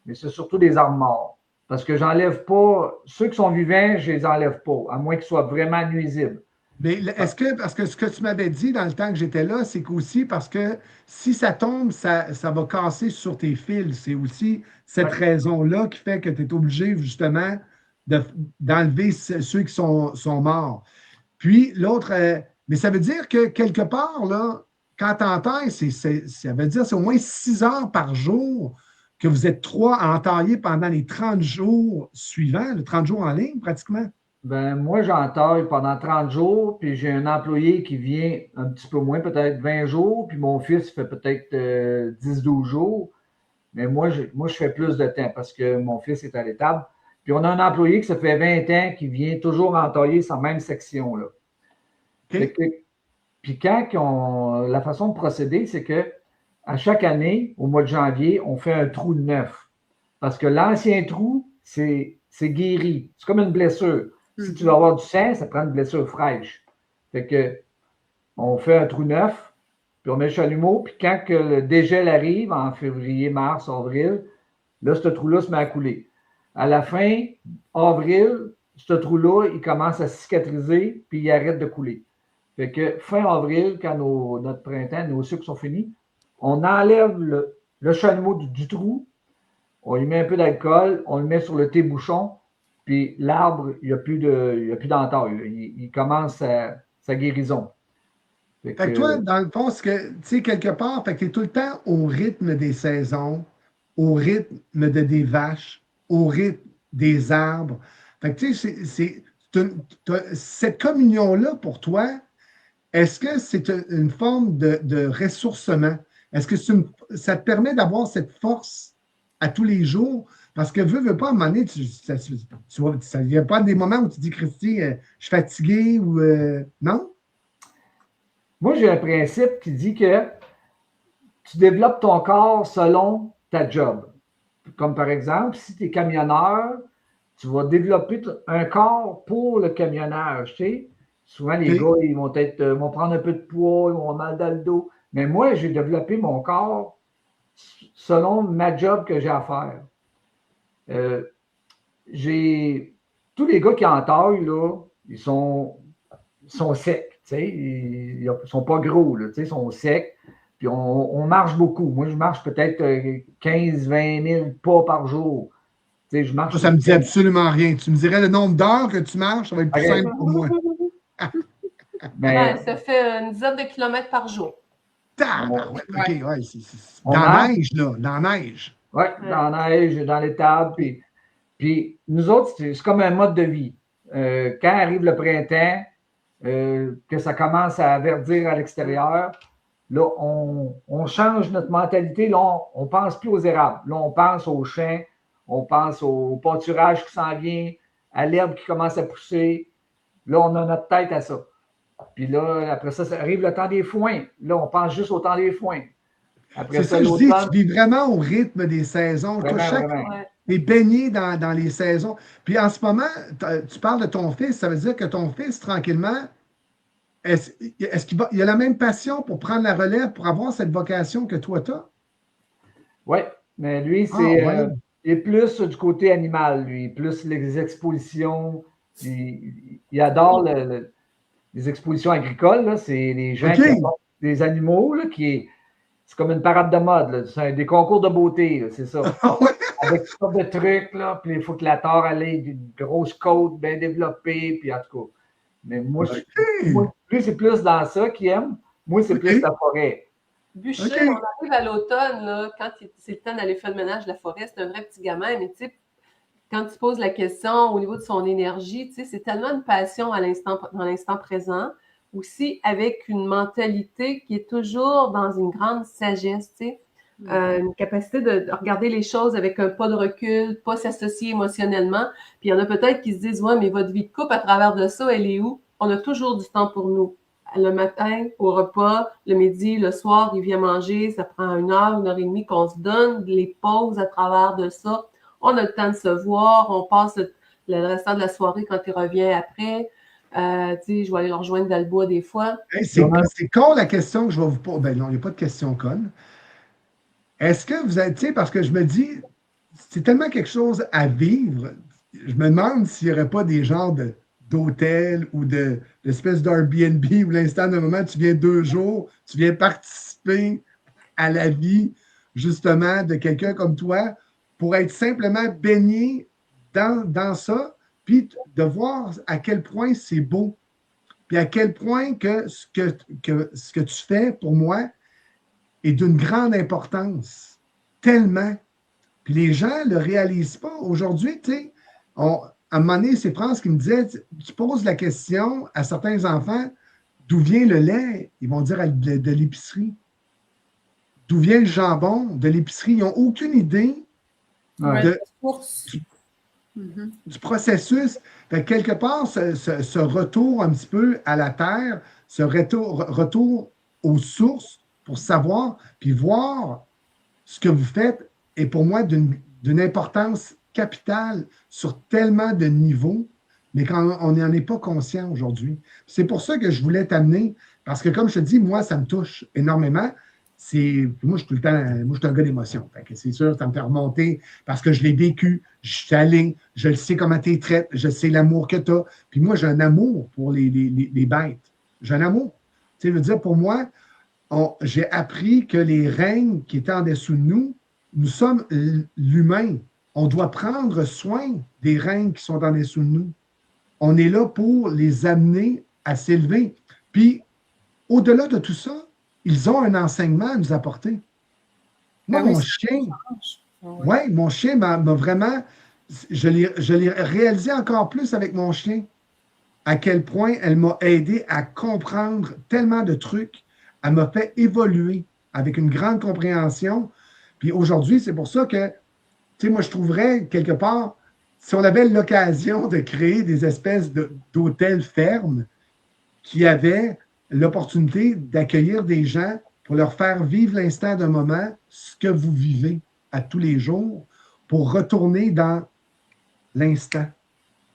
D: Mais c'est surtout des arbres morts. Parce que j'enlève pas, ceux qui sont vivants, je les enlève pas, à moins qu'ils soient vraiment nuisibles.
A: Mais est-ce que, parce que ce que tu m'avais dit dans le temps que j'étais là, c'est qu'aussi parce que si ça tombe, ça va casser sur tes fils. C'est aussi cette
D: Ouais.
A: raison-là qui fait que tu es obligé justement d'enlever ceux qui sont morts. Puis l'autre, mais ça veut dire que quelque part, là, quand tu entailles, ça veut dire que c'est au moins 6 heures par jour que vous êtes trois à entailler pendant les 30 jours suivants, les 30 jours en ligne pratiquement.
D: Ben, moi, j'entaille pendant 30 jours, puis j'ai un employé qui vient un petit peu moins, peut-être 20 jours, puis mon fils fait peut-être 10-12 jours. Mais moi, je fais plus de temps parce que mon fils est à l'étable. Puis on a un employé qui ça fait 20 ans qui vient toujours entailler sa même section-là.
A: OK?
D: Puis la façon de procéder, c'est que à chaque année, au mois de janvier, on fait un trou neuf. Parce que l'ancien trou, c'est guéri. C'est comme une blessure. Si tu veux avoir du sang, ça prend une blessure fraîche. Fait que on fait un trou neuf, puis on met le chalumeau, puis quand que le dégel arrive, en février, mars, avril, là, ce trou-là se met à couler. À la fin avril, ce trou-là, il commence à cicatriser, puis il arrête de couler. Fait que fin avril, quand notre printemps, nos sucres sont finis, on enlève le chalumeau du trou, on lui met un peu d'alcool, on le met sur le thé-bouchon, puis l'arbre, il n'y a plus d'entaille. Il commence sa guérison.
A: Fait que toi, dans le fond, c'est que, tu sais, quelque part, fait que tu es tout le temps au rythme des saisons, au rythme des vaches, au rythme des arbres. Fait que, tu sais, cette communion-là pour toi, est-ce que c'est une forme de ressourcement? Est-ce que ça te permet d'avoir cette force à tous les jours? Parce que veux pas, à un moment donné, ça n'y a pas des moments où tu dis, Christy, je suis fatigué ou non?
D: Moi, j'ai un principe qui dit que tu développes ton corps selon ta job. Comme par exemple, si tu es camionneur, tu vas développer un corps pour le camionnage. Tu sais? Souvent, les gars, ils vont prendre un peu de poids, ils vont avoir mal dans le dos. Mais moi, j'ai développé mon corps selon ma job que j'ai à faire. Tous les gars qui entaillent, là, ils sont secs. Ils ne sont pas gros, là, ils sont secs. Puis on marche beaucoup. Moi, je marche peut-être 15-20 000 pas par jour. Je marche
A: ça me dit absolument rien. Tu me dirais le nombre d'heures que tu marches, ça va être plus simple pour moi.
C: Mais ça fait une dizaine de kilomètres par jour.
A: OK, ouais, dans la neige, là. Dans la neige.
D: Oui, dans la neige, dans l'étable. Puis nous autres, c'est comme un mode de vie. Quand arrive le printemps, que ça commence à verdir à l'extérieur, là, on change notre mentalité. Là, on ne pense plus aux érables. Là, on pense aux champs, on pense au pâturage qui s'en vient, à l'herbe qui commence à pousser. Là, on a notre tête à ça. Puis là, après ça, ça arrive le temps des foins. Là, on pense juste au temps des foins.
A: C'est ça, je dis, tu vis vraiment au rythme des saisons.
D: Vraiment.
A: Tu es baigné dans les saisons. Puis en ce moment, tu parles de ton fils, ça veut dire que ton fils, tranquillement, est-ce qu'il a la même passion pour prendre la relève, pour avoir cette vocation que toi, tu as?
D: Oui, mais lui, il est plus du côté animal, lui, plus les expositions. Il adore les expositions agricoles. Là. C'est les gens qui apportent des animaux, là, c'est comme une parade de mode. Là. C'est des concours de beauté, là, c'est ça. Avec toutes sortes de trucs, là, puis il faut que la tare ait une grosse côte bien développée, puis en tout cas. Mais moi, lui, c'est plus dans ça qu'il aime. Moi, c'est plus la forêt.
C: Bûcher, on arrive à l'automne, là, quand c'est le temps d'aller faire le ménage de la forêt, c'est un vrai petit gamin, mais tu sais, quand tu poses la question au niveau de son énergie, tu sais, c'est tellement une passion dans l'instant présent, aussi avec une mentalité qui est toujours dans une grande sagesse, tu sais, une capacité de regarder les choses avec un pas de recul, pas s'associer émotionnellement. Puis il y en a peut-être qui se disent, ouais, mais votre vie de couple à travers de ça, elle est où? On a toujours du temps pour nous. le matin au repas, le midi, le soir, il vient manger, ça prend 1 heure et demie qu'on se donne, les pauses à travers de ça. On a le temps de se voir, on passe le restant de la soirée quand il revient après. Je vais aller le rejoindre dans le bois des fois.
A: Hey, c'est con la question que je vais vous poser. Ben non, il n'y a pas de question conne. Est-ce que vous êtes, parce que je me dis, c'est tellement quelque chose à vivre, je me demande s'il n'y aurait pas des genres d'hôtels ou d'espèces d'Airbnb où l'instant d'un moment, tu viens 2 jours, tu viens participer à la vie, justement, de quelqu'un comme toi pour être simplement baigné dans ça, puis de voir à quel point c'est beau, puis à quel point que ce que tu fais pour moi est d'une grande importance, tellement. Puis les gens ne le réalisent pas. Aujourd'hui, tu sais, à un moment donné, c'est France qui me disait, tu poses la question à certains enfants, d'où vient le lait? Ils vont dire de l'épicerie. D'où vient le jambon? De l'épicerie. Ils n'ont aucune idée du processus. Fait que quelque part, ce retour un petit peu à la terre, ce retour aux sources pour savoir, puis voir ce que vous faites est pour moi d'une importance capitale sur tellement de niveaux, mais quand on n'en est pas conscient aujourd'hui. C'est pour ça que je voulais t'amener, parce que comme je te dis, moi, ça me touche énormément. Moi, je suis tout le temps, moi, je suis un gars d'émotion. C'est sûr, ça me fait remonter parce que je l'ai vécu, je suis allé, je le sais comment tu es traite, je sais l'amour que tu as. Puis moi, j'ai un amour pour les bêtes. J'ai un amour. Tu sais, je veux dire, pour moi, j'ai appris que les règnes qui étaient en dessous de nous, nous sommes l'humain. On doit prendre soin des règnes qui sont en dessous de nous. On est là pour les amener à s'élever. Puis, au-delà de tout ça, ils ont un enseignement à nous apporter. Moi, mon chien, mon chien m'a vraiment, je l'ai réalisé encore plus avec mon chien, à quel point elle m'a aidé à comprendre tellement de trucs. Elle m'a fait évoluer avec une grande compréhension. Puis aujourd'hui, c'est pour ça que, tu sais, moi, je trouverais quelque part, si on avait l'occasion de créer des espèces d'hôtels fermes qui avaient l'opportunité d'accueillir des gens pour leur faire vivre l'instant d'un moment, ce que vous vivez à tous les jours, pour retourner dans l'instant.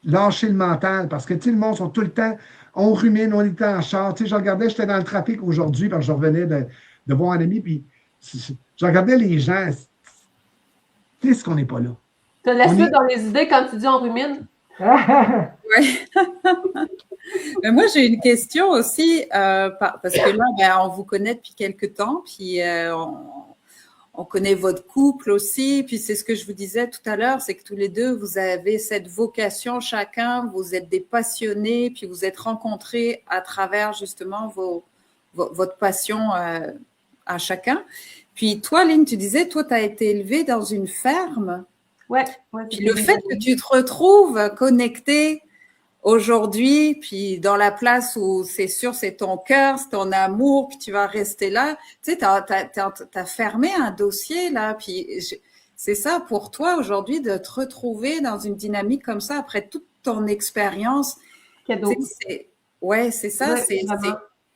A: Lâcher le mental, parce que, tu sais, le monde sont tout le temps, on rumine, on est en char. Tu sais, je regardais, j'étais dans le trafic aujourd'hui, parce que je revenais de voir un ami, puis je regardais les gens. Qu'est-ce qu'on n'est pas là?
C: Tu as la suite dans les idées quand tu dis on rumine?
B: Oui. Mais moi, j'ai une question aussi, parce que là, on vous connaît depuis quelques temps, puis on connaît votre couple aussi, puis c'est ce que je vous disais tout à l'heure, c'est que tous les deux, vous avez cette vocation chacun, vous êtes des passionnés, puis vous êtes rencontrés à travers justement votre passion à chacun. Puis toi, Lynn, tu disais, toi, tu as été élevée dans une ferme.
C: Ouais.
B: Puis le fait que tu te retrouves connecté aujourd'hui, puis dans la place où c'est sûr, c'est ton cœur, c'est ton amour, puis tu vas rester là. Tu sais, t'as fermé un dossier là, puis c'est ça pour toi aujourd'hui de te retrouver dans une dynamique comme ça après toute ton expérience.
C: Cadeau.
B: Ouais, c'est ça. Ouais,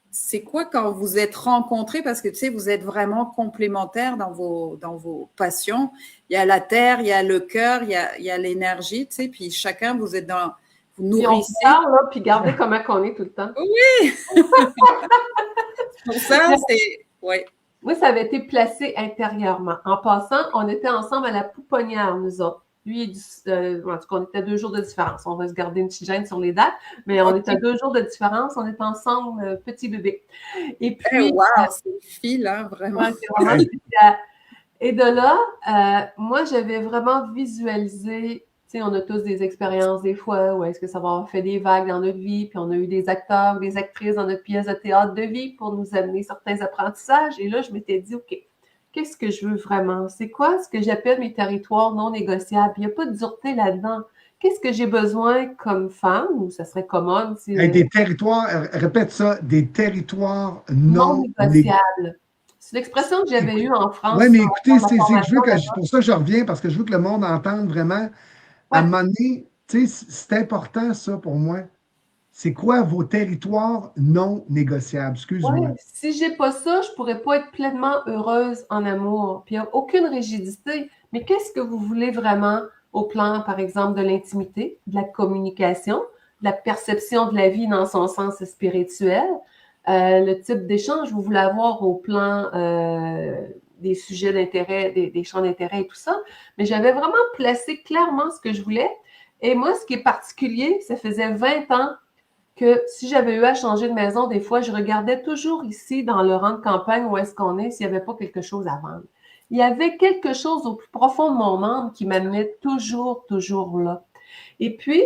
B: c'est quoi quand vous êtes rencontrés, parce que tu sais, vous êtes vraiment complémentaires dans vos passions. Il y a la terre, il y a le cœur, il y a l'énergie, tu sais, puis chacun vous êtes dans vous nourrissez.
C: Puis on parle, là, puis gardez comment qu'on est tout le temps.
B: Oui! Pour ça, c'est... Oui.
C: Moi, ça avait été placé intérieurement. En passant, on était ensemble à la pouponnière, nous autres. Lui, en tout cas, on était 2 jours de différence. On va se garder une petite gêne sur les dates, mais on était à 2 jours de différence. On est ensemble, petit bébé. Et puis...
B: Wow, c'est une fille, là, vraiment.
C: Ouais, c'est vraiment spécial. Et de là, moi, j'avais vraiment visualisé... Tu sais, on a tous des expériences des fois où est-ce que ça va avoir fait des vagues dans notre vie, puis on a eu des acteurs, des actrices dans notre pièce de théâtre de vie pour nous amener certains apprentissages. Et là, je m'étais dit, OK, qu'est-ce que je veux vraiment? C'est quoi ce que j'appelle mes territoires non négociables? Il n'y a pas de dureté là-dedans. Qu'est-ce que j'ai besoin comme femme, ou ça serait comme homme?
A: Des territoires, répète ça, des territoires non
C: négociables. C'est l'expression que j'avais eue en France.
A: Oui, mais écoutez, c'est pour ça que je reviens, parce que je veux que le monde entende vraiment. À un moment donné, tu sais, c'est important, ça, pour moi. c'est quoi vos territoires non négociables? Excuse-moi.
C: Ouais, si j'ai pas ça, je pourrais pas être pleinement heureuse en amour. Puis il n'y a aucune rigidité. Mais qu'est-ce que vous voulez vraiment au plan, par exemple, de l'intimité, de la communication, de la perception de la vie dans son sens spirituel, le type d'échange que vous voulez avoir au plan des sujets d'intérêt, des champs d'intérêt et tout ça. Mais j'avais vraiment placé clairement ce que je voulais. Et moi, ce qui est particulier, ça faisait 20 ans que si j'avais eu à changer de maison, des fois, je regardais toujours ici dans le rang de campagne où est-ce qu'on est, s'il n'y avait pas quelque chose à vendre. Il y avait quelque chose au plus profond de mon âme qui m'amenait toujours, toujours là. Et puis,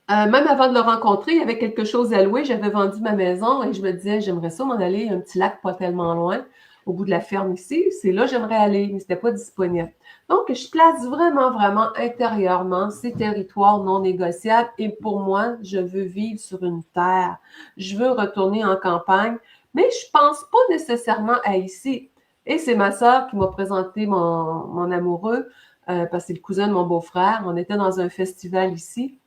C: même avant de le rencontrer, il y avait quelque chose à louer. J'avais vendu ma maison et je me disais, j'aimerais ça m'en aller, un petit lac pas tellement loin, au bout de la ferme ici. C'est là que j'aimerais aller, mais c'était pas disponible. Donc, je place vraiment, vraiment intérieurement ces territoires non négociables. Et pour moi, je veux vivre sur une terre. Je veux retourner en campagne, mais je pense pas nécessairement à ici. Et c'est ma sœur qui m'a présenté mon amoureux, parce que c'est le cousin de mon beau-frère. On était dans un festival ici.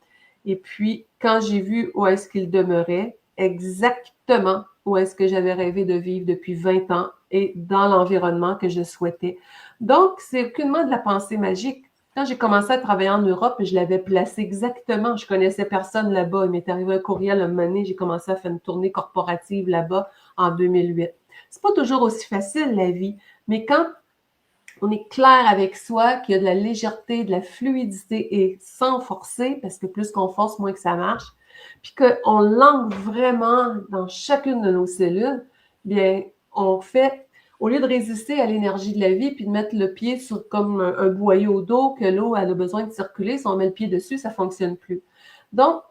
C: Et puis, quand j'ai vu où est-ce qu'il demeurait, exactement où est-ce que j'avais rêvé de vivre depuis 20 ans et dans l'environnement que je souhaitais. Donc, c'est aucunement de la pensée magique. Quand j'ai commencé à travailler en Europe, je l'avais placé exactement. Je connaissais personne là-bas. Il m'est arrivé un courriel un moment donné. J'ai commencé à faire une tournée corporative là-bas en 2008. C'est pas toujours aussi facile, la vie. Mais quand on est clair avec soi, qu'il y a de la légèreté, de la fluidité et sans forcer, parce que plus qu'on force, moins que ça marche, puis qu'on l'ancre vraiment dans chacune de nos cellules, bien, on fait, au lieu de résister à l'énergie de la vie, puis de mettre le pied sur comme un boyau d'eau, que l'eau elle a besoin de circuler, si on met le pied dessus, ça fonctionne plus. Donc,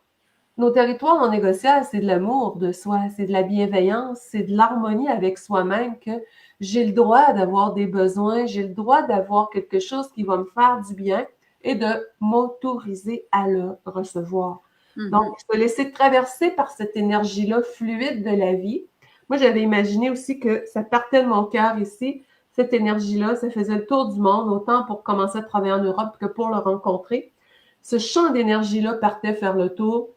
C: nos territoires non négociables, c'est de l'amour de soi, c'est de la bienveillance, c'est de l'harmonie avec soi-même, que j'ai le droit d'avoir des besoins, j'ai le droit d'avoir quelque chose qui va me faire du bien et de m'autoriser à le recevoir. Donc, se laisser traverser par cette énergie-là fluide de la vie. Moi, j'avais imaginé aussi que ça partait de mon cœur ici, cette énergie-là, ça faisait le tour du monde, autant pour commencer à travailler en Europe que pour le rencontrer. Ce champ d'énergie-là partait faire le tour.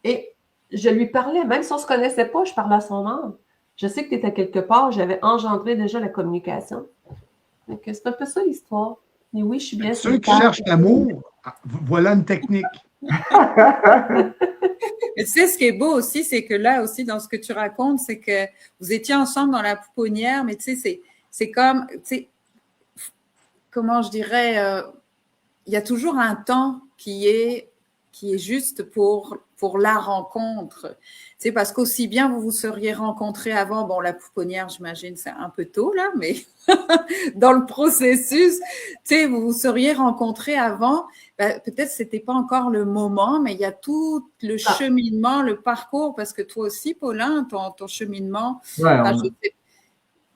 C: Et je lui parlais, même si on ne se connaissait pas, je parlais à son âme. Je sais que tu étais quelque part, j'avais engendré déjà la communication. Donc, c'est un peu ça l'histoire. Mais oui, je suis bien
A: Ceux qui cherchent l'amour, voilà une technique.
B: Et tu sais, ce qui est beau aussi, c'est que là aussi, dans ce que tu racontes, c'est que vous étiez ensemble dans la pouponnière, mais tu sais, c'est comme, tu sais, comment je dirais, il y a toujours un temps qui est juste pour la rencontre. C'est parce qu'aussi bien vous vous seriez rencontrés avant, bon, la pouponnière, j'imagine, c'est un peu tôt là, mais dans le processus, vous vous seriez rencontrés avant, ben, peut-être c'était pas encore le moment, mais il y a tout le cheminement, le parcours, parce que toi aussi, Paulin, ton cheminement,
D: ouais,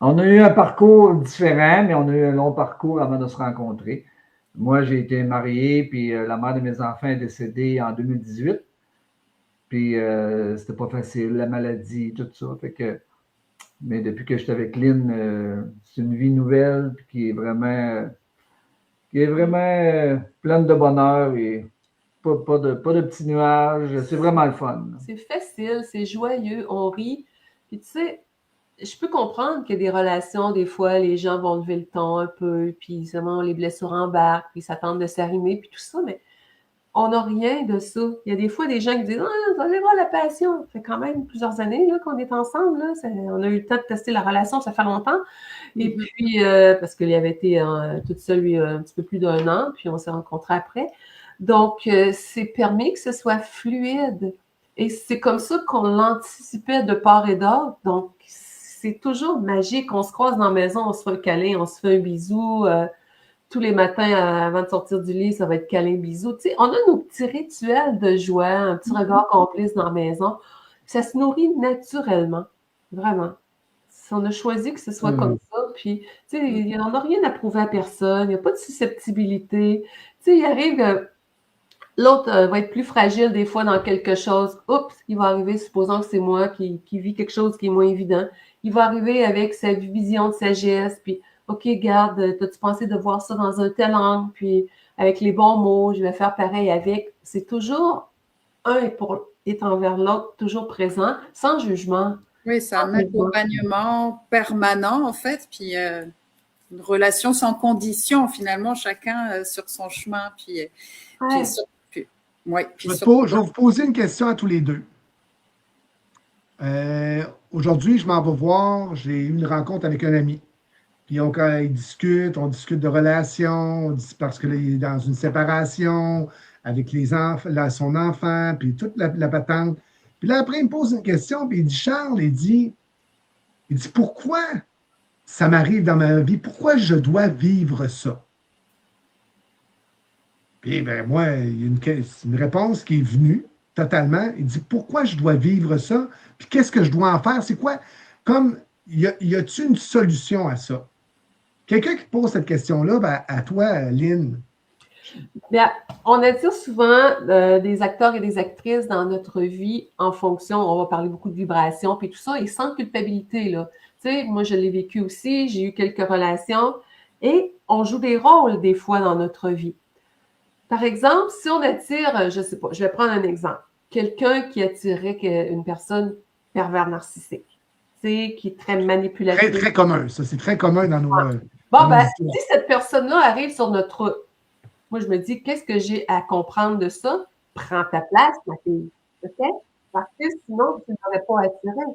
D: on a eu un parcours différent, mais on a eu un long parcours avant de se rencontrer. Moi, j'ai été marié, puis la mère de mes enfants est décédée en 2018. Puis c'était pas facile, la maladie, tout ça. Fait que, mais depuis que j'étais avec Lynn, c'est une vie nouvelle qui est vraiment pleine de bonheur et pas de petits nuages. C'est vraiment le fun.
C: C'est facile, c'est joyeux, on rit. Puis tu sais, je peux comprendre qu'il y a des relations, des fois, les gens vont lever le ton un peu, puis seulement les blessures embarquent, puis ils s'attendent de s'arrimer, puis tout ça, mais on n'a rien de ça. Il y a des fois des gens qui disent « Ah, vous allez voir la passion. » Ça fait quand même plusieurs années là, qu'on est ensemble. Là. On a eu le temps de tester la relation, ça fait longtemps. Et puis, parce qu'il avait été toute seule, lui, un petit peu plus d'1 an, puis on s'est rencontrés après. Donc, c'est permis que ce soit fluide. Et c'est comme ça qu'on l'anticipait de part et d'autre. Donc, c'est toujours magique. On se croise dans la maison, on se fait un câlin, on se fait un bisou. Tous les matins, avant de sortir du lit, ça va être câlin, bisou. Tu sais, on a nos petits rituels de joie, un petit regard complice dans la maison. Ça se nourrit naturellement, vraiment. Si on a choisi que ce soit comme ça, puis, tu sais, il n'y en a rien à prouver à personne, il n'y a pas de susceptibilité. Tu sais, il arrive... L'autre va être plus fragile des fois dans quelque chose. Oups, il va arriver, supposons que c'est moi qui vis quelque chose qui est moins évident. Il va arriver avec sa vision de sagesse, puis OK, garde, t'as-tu pensé de voir ça dans un tel angle, puis avec les bons mots, je vais faire pareil avec. C'est toujours un est pour est envers l'autre, toujours présent, sans jugement.
B: Oui, c'est un accompagnement permanent, en fait, puis une relation sans condition, finalement, chacun sur son chemin. Puis,
C: Ouais.
A: Je vais vous poser une question à tous les deux. Aujourd'hui, je m'en vais voir, j'ai eu une rencontre avec un ami. Puis on discute de relations, parce que là, il est dans une séparation avec son enfant, puis toute la patente. Puis là, après, il me pose une question, puis il dit, Charles, il dit, pourquoi ça m'arrive dans ma vie? Pourquoi je dois vivre ça? Puis, ben, moi, il y a une réponse qui est venue totalement. Il dit, pourquoi je dois vivre ça? Puis, qu'est-ce que je dois en faire? C'est quoi? Comme, y a-t-il une solution à ça? Quelqu'un qui pose cette question-là, ben, à toi, Lynn.
C: Bien, on attire souvent des acteurs et des actrices dans notre vie en fonction, on va parler beaucoup de vibrations, puis tout ça, et sans culpabilité, là. Tu sais, moi, je l'ai vécu aussi, j'ai eu quelques relations, et on joue des rôles des fois dans notre vie. Par exemple, si on attire, je sais pas, je vais prendre un exemple. Quelqu'un qui attirait une personne pervers narcissique, tu sais, qui est très manipulative.
A: Très, très commun, ça, c'est très commun dans nos...
C: Bon, ben, si cette personne-là arrive sur notre route, moi, je me dis, qu'est-ce que j'ai à comprendre de ça? Prends ta place, ma fille. OK? Parce que sinon, tu n'aurais pas attiré.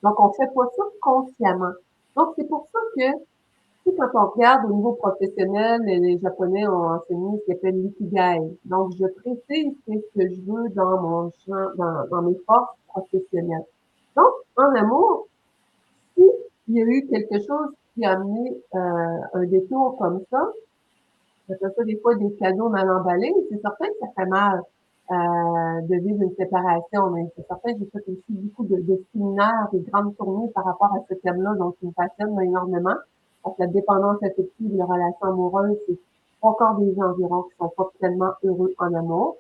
C: Donc, on ne fait pas ça consciemment. Donc, c'est pour ça que, tu sais, quand on regarde au niveau professionnel, les Japonais ont enseigné ce qu'ils appellent l'ikigai. Donc, je précise ce que je veux dans mon champ, dans mes forces professionnelles. Donc, en amour, si il y a eu quelque chose qui a amené un détour comme ça, j'appelle ça des fois des cadeaux mal emballés. C'est certain que ça fait mal de vivre une séparation, mais c'est certain que j'ai fait aussi beaucoup de séminaires, des grandes tournées par rapport à ce thème-là, donc qui me passionne énormément. Parce que la dépendance affective, les relations amoureuses, c'est encore des gens environ qui sont pas tellement heureux en amour.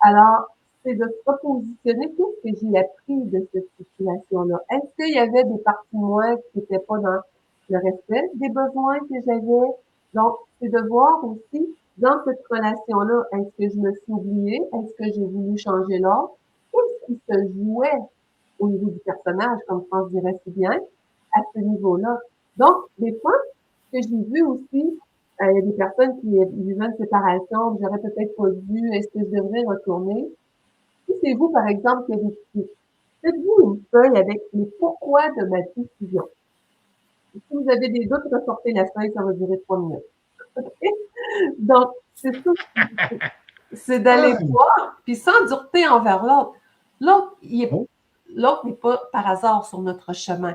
C: Alors, c'est de se repositionner. Qu'est-ce que j'ai appris de cette situation-là? Est-ce qu'il y avait des parties de moi qui n'étaient pas dans le respect des besoins que j'avais? Donc, c'est de voir aussi, dans cette relation-là, est-ce que je me suis oubliée? Est-ce que j'ai voulu changer l'autre? Qu'est-ce qui se jouait au niveau du personnage, comme France dirait si bien, à ce niveau-là? Donc, des fois, ce que j'ai vu aussi, il y a des personnes qui vivaient une séparation, que j'aurais peut-être pas vu, est-ce que je devrais retourner? Si c'est vous, par exemple, qui avez dit, faites-vous une feuille avec les pourquoi de ma décision. Si vous avez des doutes, ressortez la feuille, ça va durer 3 minutes. Okay? Donc, c'est ça. C'est d'aller voir, puis sans dureté envers l'autre. L'autre n'est pas par hasard sur notre chemin.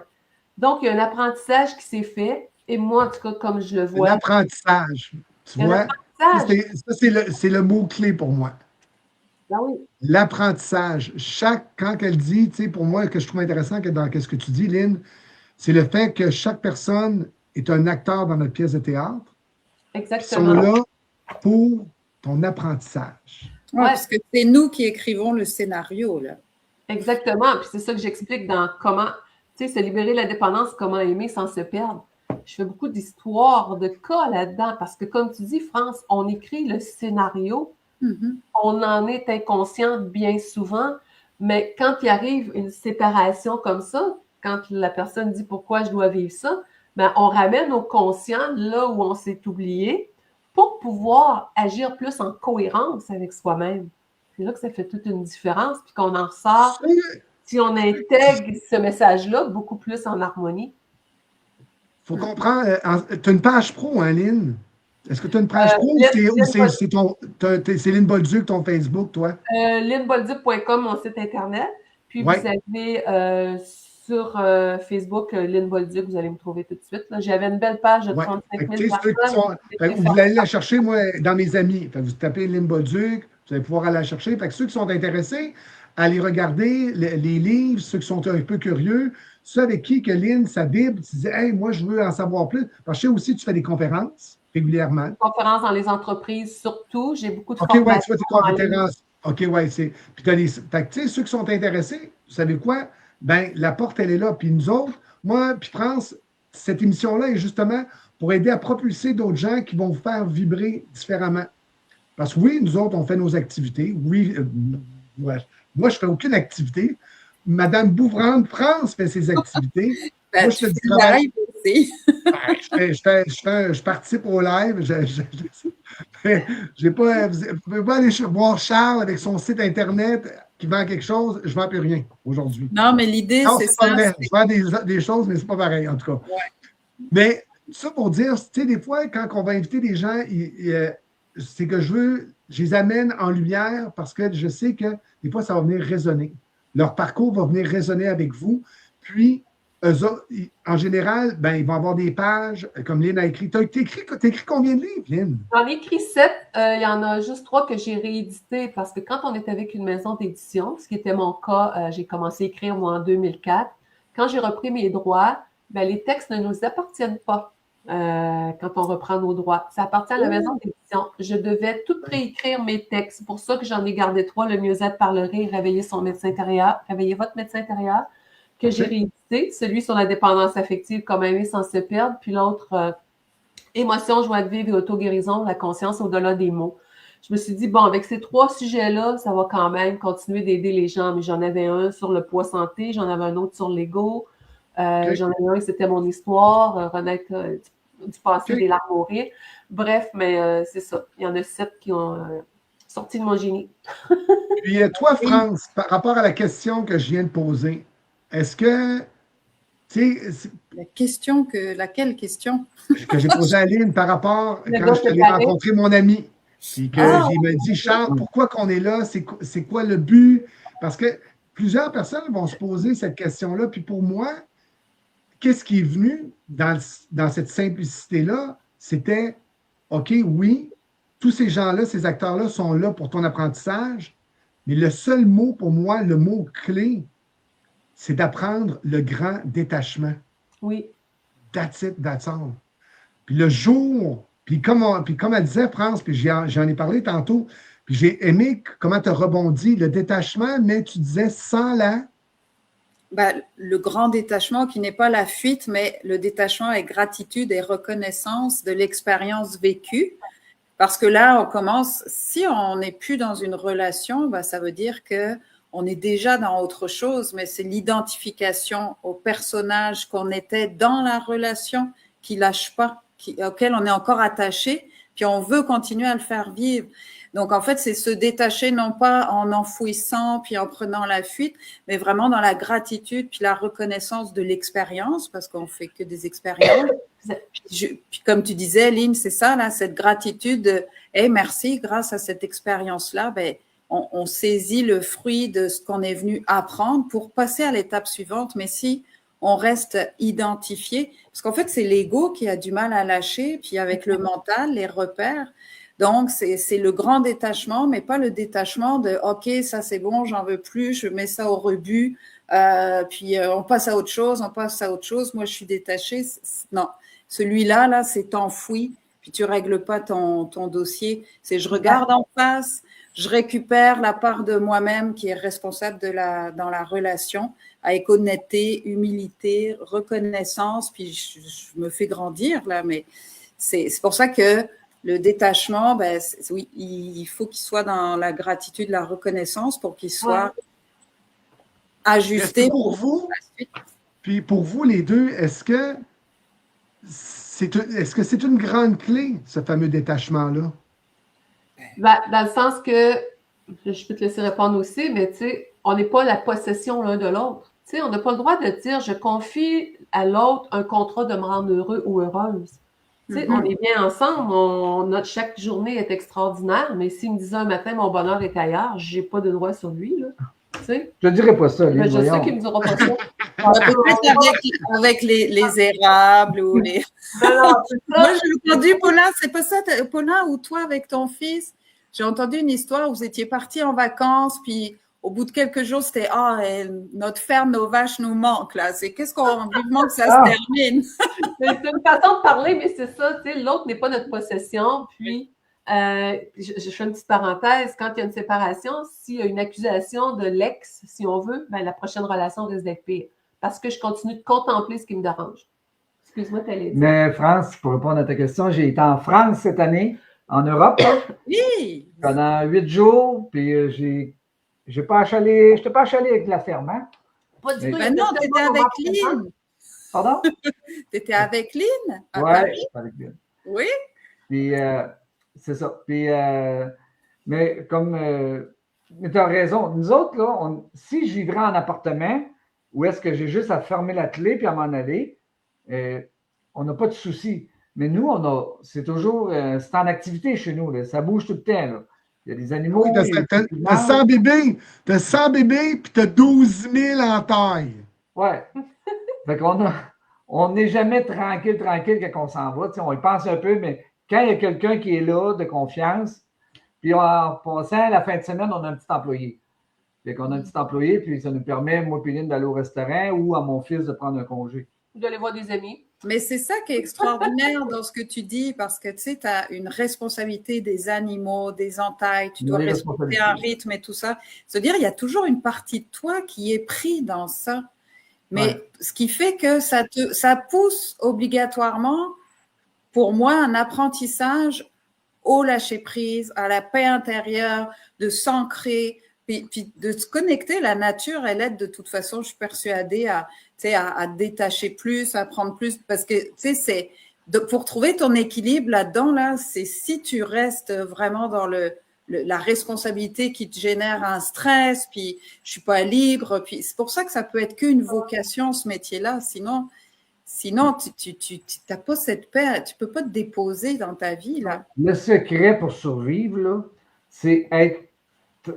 C: Donc, il y a un apprentissage qui s'est fait, et moi, en tout cas, comme je le vois.
A: L'apprentissage. Tu vois, ça, c'est le mot-clé pour moi.
C: Ben oui.
A: L'apprentissage. Quand elle dit, tu sais, pour moi, que je trouve intéressant dans ce que tu dis, Lynn, c'est le fait que chaque personne est un acteur dans notre pièce de théâtre.
C: Exactement.
A: Ils sont là pour ton apprentissage.
B: Ouais, parce que c'est nous qui écrivons le scénario, là.
C: Exactement. Puis c'est ça que j'explique dans comment, tu sais, se libérer de la dépendance, comment aimer sans se perdre. Je fais beaucoup d'histoires, de cas là-dedans, parce que comme tu dis, France, on écrit le scénario, on en est inconscient bien souvent, mais quand il arrive une séparation comme ça, quand la personne dit pourquoi je dois vivre ça, ben on ramène au conscient là où on s'est oublié pour pouvoir agir plus en cohérence avec soi-même. C'est là que ça fait toute une différence, puis qu'on en sort, si on intègre ce message-là, beaucoup plus en harmonie.
A: Il faut comprendre, tu as une page pro, hein, Lynn? Est-ce que tu as une page pro ou c'est Lynn Bolduc, ton Facebook, toi?
C: lynnbolduc.com, mon site Internet. Puis vous avez sur Facebook Lynn Bolduc, vous allez me trouver tout de suite. J'avais une belle page de 35 000 personnes.
A: Vous allez la chercher, moi, dans mes amis. Vous tapez Lynn Bolduc, vous allez pouvoir aller la chercher. Ceux qui sont intéressés, allez regarder les livres, ceux qui sont un peu curieux, ceux avec qui que Lynn, sa Bible, tu dis, hey, moi, je veux en savoir plus. Parce que je sais aussi, tu fais des conférences régulièrement.
C: Conférences dans les entreprises, surtout. J'ai beaucoup de
A: formations. OK, ouais, tu fais des conférences. OK, ouais, c'est. Puis tu sais, ceux qui sont intéressés, vous savez quoi? Ben, la porte, elle est là. Puis nous autres, moi, puis France, cette émission-là est justement pour aider à propulser d'autres gens qui vont vous faire vibrer différemment. Parce que oui, nous autres, on fait nos activités. Oui, Moi, je ne fais aucune activité. Madame Bouvrande-France fait ses activités. Moi, je te dis
B: live aussi.
A: Je participe au live. J'ai pas, vous ne pouvez pas aller voir Charles avec son site Internet qui vend quelque chose. Je ne vends plus rien aujourd'hui.
B: Non, mais l'idée, c'est
A: pas
B: ça.
A: vrai. Je vends des choses, mais ce n'est pas pareil, en tout cas.
B: Ouais.
A: Mais ça pour dire, tu sais, des fois, quand on va inviter des gens, c'est que je les amène en lumière parce que je sais que des fois, ça va venir résonner. Leur parcours va venir résonner avec vous. Puis, eux autres, en général, ben, ils vont avoir des pages, comme Lynn a écrit. Tu as écrit combien de livres, Lynn?
C: J'en ai écrit 7. Il y en a juste 3 que j'ai réédités parce que quand on est avec une maison d'édition, ce qui était mon cas, j'ai commencé à écrire moi en 2004. Quand j'ai repris mes droits, ben, les textes ne nous appartiennent pas quand on reprend nos droits. Ça appartient à la maison d'édition. Je devais tout réécrire mes textes. C'est pour ça que j'en ai gardé 3, le mieux-être parlerait, réveiller son médecin intérieur, réveiller votre médecin intérieur, que j'ai réédité. Celui sur la dépendance affective, comme aimer sans se perdre, puis l'autre, émotion, joie de vivre et auto-guérison, la conscience au-delà des mots. Je me suis dit, bon, avec ces 3 sujets-là, ça va quand même continuer d'aider les gens. Mais j'en avais un sur le poids santé, j'en avais un autre sur l'ego, j'en avais un, c'était mon histoire, renaître du passé, des larmes au rire. Bref, mais c'est ça. Il y en a 7 qui ont sorti de mon génie.
A: Puis toi, France, par rapport à la question que je viens de poser, est-ce que, tu sais,
B: laquelle question?
A: Que j'ai posé à Lynn par rapport quand je suis allé rencontrer mon ami. Puis qu'il me dit, Charles, pourquoi qu'on est là? C'est quoi le but? Parce que plusieurs personnes vont se poser cette question-là. Puis pour moi, qu'est-ce qui est venu dans cette simplicité-là? C'était, OK, oui, tous ces gens-là, ces acteurs-là sont là pour ton apprentissage, mais le seul mot pour moi, le mot clé, c'est d'apprendre le grand détachement.
C: Oui.
A: That's it, that's all. Puis le jour, puis comme elle disait, France, puis j'en ai parlé tantôt, puis j'ai aimé comment tu as rebondi, le détachement, mais tu disais sans la...
B: Ben, le grand détachement qui n'est pas la fuite, mais le détachement avec gratitude et reconnaissance de l'expérience vécue. Parce que là, on commence, si on n'est plus dans une relation, ben, ça veut dire qu'on est déjà dans autre chose, mais c'est l'identification au personnage qu'on était dans la relation qui ne lâche pas, auquel on est encore attaché, puis on veut continuer à le faire vivre. Donc, en fait, c'est se détacher non pas en enfouissant puis en prenant la fuite, mais vraiment dans la gratitude puis la reconnaissance de l'expérience, parce qu'on fait que des expériences. Puis comme tu disais, Lynn, c'est ça, là, cette gratitude de hey, merci, grâce à cette expérience-là, ben, on saisit le fruit de ce qu'on est venu apprendre pour passer à l'étape suivante. Mais si on reste identifié, parce qu'en fait, c'est l'ego qui a du mal à lâcher, puis avec le mental, les repères. Donc, c'est le grand détachement, mais pas le détachement de « OK, ça c'est bon, j'en veux plus, je mets ça au rebut, puis on passe à autre chose, moi je suis détachée. » Non, celui-là, là, c'est enfoui, puis tu règles pas ton dossier. C'est je regarde en face, je récupère la part de moi-même qui est responsable dans la relation, avec honnêteté, humilité, reconnaissance, puis je me fais grandir, là, mais c'est pour ça que le détachement, ben, oui, il faut qu'il soit dans la gratitude, la reconnaissance pour qu'il soit ajusté.
A: Pour vous, puis pour vous les deux, est-ce que c'est une grande clé, ce fameux détachement-là?
C: Ben, dans le sens que, je peux te laisser répondre aussi, mais tu sais, on n'est pas la possession l'un de l'autre. Tu sais, on n'a pas le droit de dire, je confie à l'autre un contrat de me rendre heureux ou heureuse. Tu sais, on est bien ensemble, chaque journée est extraordinaire, mais s'il me disait un matin, mon bonheur est ailleurs, je n'ai pas de droit sur lui, là. Tu sais?
D: Je ne dirais pas ça,
C: je sais qu'il ne me dira pas ça.
B: Peut-être avec les érables ou les... Moi, j'ai entendu, Paulin, c'est pas ça, Paulin, ou toi avec ton fils, j'ai entendu une histoire où vous étiez partis en vacances, puis au bout de quelques jours, c'était notre ferme, nos vaches nous manquent, là. C'est qu'est-ce qu'on vivement que ça se termine.
C: C'est une façon de parler, mais c'est ça, tu sais, l'autre n'est pas notre possession. Puis, je fais une petite parenthèse, quand il y a une séparation, s'il y a une accusation de l'ex, si on veut, ben, la prochaine relation risque d'être pire. Parce que je continue de contempler ce qui me dérange. Excuse-moi, tu allais dire.
D: Mais France, pour répondre à ta question, j'ai été en France cette année, en Europe.
B: Oui!
D: Pendant 8 jours, puis j'ai je n'étais pas achalé avec la ferme, hein?
C: Pas du
D: Mais-
C: tout.
B: Ben non, tu étais avec Lynn.
D: Pardon?
B: Tu étais avec Lynn à
D: Ouais,
B: Paris?
D: avec lui.
B: Oui.
D: Puis, c'est ça. Puis, mais comme, mais tu as raison. Nous autres, là, si je vivrais en appartement, où est-ce que j'ai juste à fermer la clé puis à m'en aller, on n'a pas de souci. Mais nous, c'est toujours, c'est en activité chez nous, là. Ça bouge tout le temps, là. Il y a des animaux.
A: Oui,
D: il y a des
A: t'as
D: animaux.
A: 100 bébés. T'as 100 bébés, puis t'as 12 000 en taille.
D: Ouais. Fait on n'est jamais tranquille quand on s'en va. Tu sais, on y pense un peu, mais quand il y a quelqu'un qui est là, de confiance, puis en passant, la fin de semaine, on a un petit employé. Fait qu'on a un petit employé, puis ça nous permet, moi et Lynn, d'aller au restaurant ou à mon fils de prendre un congé.
C: D'aller voir des amis.
B: Mais c'est ça qui est extraordinaire dans ce que tu dis, parce que tu sais, tu as une responsabilité des animaux, des entailles, tu dois respecter un rythme et tout ça. C'est-à-dire, il y a toujours une partie de toi qui est prise dans ça. Mais ce qui fait que ça pousse obligatoirement, pour moi, un apprentissage au lâcher-prise, à la paix intérieure, de s'ancrer, puis de se connecter. La nature, elle aide de toute façon, je suis persuadée, à détacher plus, à prendre plus, parce que, tu sais, pour trouver ton équilibre là-dedans, là, c'est si tu restes vraiment dans la responsabilité qui te génère un stress, puis je suis pas libre, puis c'est pour ça que ça peut être qu'une vocation, ce métier-là, sinon tu n'as pas cette paix, tu peux pas te déposer dans ta vie, là.
D: Le secret pour survivre, là, c'est être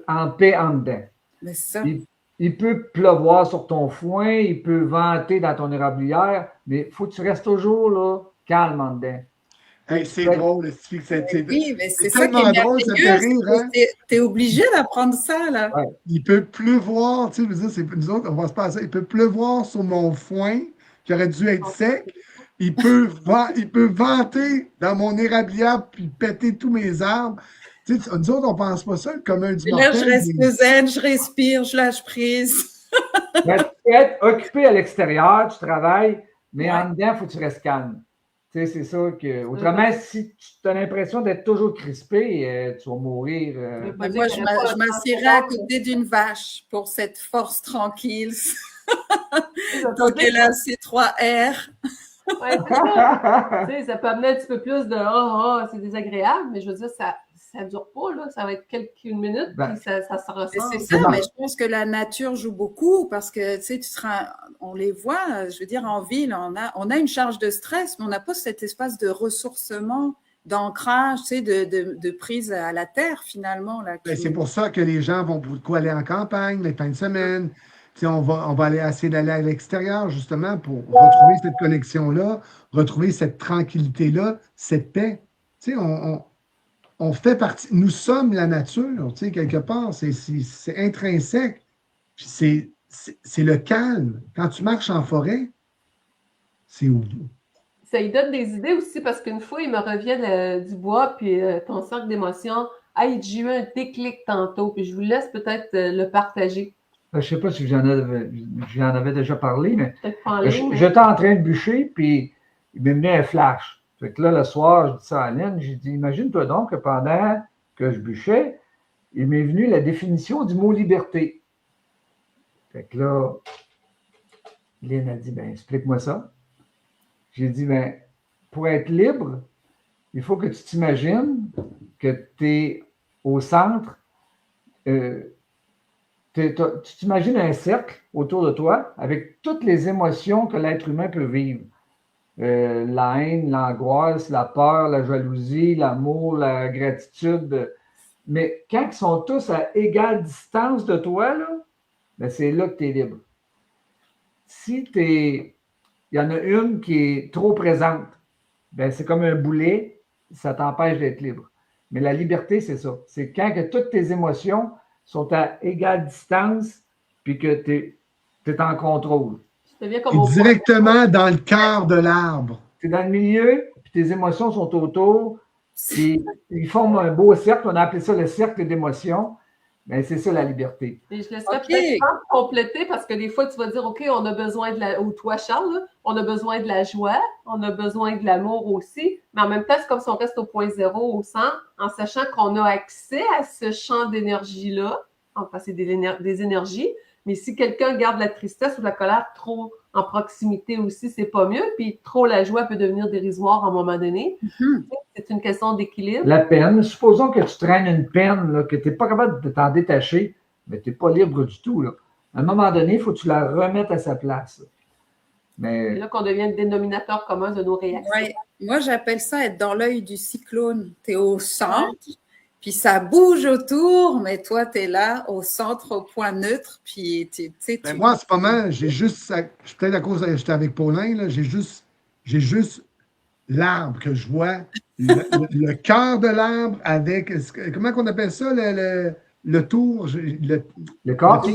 D: en paix en dedans.
B: Mais ça.
D: Il peut pleuvoir sur ton foin, il peut venter dans ton érablière, mais il faut que tu restes toujours là, calme en dedans.
A: Hey, c'est drôle,
B: oui, mais c'est ça qui est
A: drôle, ça fait rire, hein?
B: Tu es obligé d'apprendre ça, là.
A: Ouais. Il peut pleuvoir, tu sais, je veux dire, nous autres, on va se passer. Il peut pleuvoir sur mon foin qui aurait dû être sec. Il peut vanter dans mon érablière puis péter tous mes arbres. Tu sais, nous autres, on ne pense pas ça, le commun du mortel.
B: Là, je reste zen, je respire, je lâche prise.
D: Tu peux être occupé à l'extérieur, tu travailles, mais en dedans, il faut que tu restes calme. Tu sais, c'est ça que. Autrement, si tu as l'impression d'être toujours crispé, tu vas mourir.
B: Mais moi, je m'assierais à côté d'une vache pour cette force tranquille. Donc, elle a ses 3 R.
C: Ouais, tu sais, ça peut amener un petit peu plus de c'est désagréable, mais je veux dire, ça ne dure pas, là. Ça va être quelques minutes, puis ça se ressent.
B: C'est ça, mais je pense que la nature joue beaucoup parce que, tu sais, on les voit, je veux dire, en ville, on a une charge de stress, mais on n'a pas cet espace de ressourcement, d'ancrage, tu sais, de prise à la terre, finalement. Là,
A: c'est pour ça que les gens vont beaucoup aller en campagne, les fins de semaine. Tu sais, on va essayer d'aller à l'extérieur, justement, pour retrouver cette connexion-là, retrouver cette tranquillité-là, cette paix. Tu sais, on fait partie, nous sommes la nature, tu sais, quelque part, c'est intrinsèque. Puis c'est le calme. Quand tu marches en forêt, c'est où?
C: Ça lui donne des idées aussi, parce qu'une fois, il me revient du bois, puis ton cercle d'émotions. Hey, j'ai eu un déclic tantôt, puis je vous laisse peut-être le partager.
D: Je ne sais pas si j'en avais déjà parlé, mais
C: j'étais
D: en train de bûcher, puis il m'est venu un flash. Fait que là, le soir, je dis ça à Lynn, j'ai dit, imagine-toi donc que pendant que je bûchais, il m'est venu la définition du mot liberté. Fait que là, Lynn a dit, ben, explique-moi ça. J'ai dit, ben, pour être libre, il faut que tu t'imagines que tu es au centre. Tu t'imagines un cercle autour de toi avec toutes les émotions que l'être humain peut vivre. La haine, l'angoisse, la peur, la jalousie, l'amour, la gratitude. Mais quand ils sont tous à égale distance de toi, là, ben c'est là que tu es libre. Si il y en a une qui est trop présente, ben c'est comme un boulet, ça t'empêche d'être libre. Mais la liberté, c'est ça. C'est quand que toutes tes émotions sont à égale distance, puis que tu es en contrôle.
A: Et directement dans le cœur de l'arbre.
D: Tu es dans le milieu, puis tes émotions sont autour, puis ils forment un beau cercle. On a appelé ça le cercle d'émotions. Mais c'est ça la liberté.
C: Et je laisserai peut-être compléter, parce que des fois, tu vas dire, OK, on a besoin ou toi, Charles, là, on a besoin de la joie, on a besoin de l'amour aussi, mais en même temps, c'est comme si on reste au point zéro, au centre, en sachant qu'on a accès à ce champ d'énergie-là, parce que c'est des énergies. Mais si quelqu'un garde la tristesse ou la colère trop en proximité aussi, c'est pas mieux. Puis trop la joie peut devenir dérisoire à un moment donné. C'est une question d'équilibre.
D: La peine, supposons que tu traînes une peine, là, que tu n'es pas capable de t'en détacher, mais tu n'es pas libre du tout. Là. À un moment donné, il faut que tu la remettes à sa place. Mais...
C: C'est là qu'on devient le dénominateur commun de nos réactions.
B: Ouais. Moi, j'appelle ça être dans l'œil du cyclone. Tu es au centre, puis ça bouge autour, mais toi, tu es là, au centre, au point neutre, puis tu sais.
A: Moi, en ce moment, j'ai juste, peut-être à cause j'étais avec Paulin, là, j'ai juste l'arbre que je vois, le cœur de l'arbre avec, comment qu'on appelle ça, le tour?
D: L'écorce?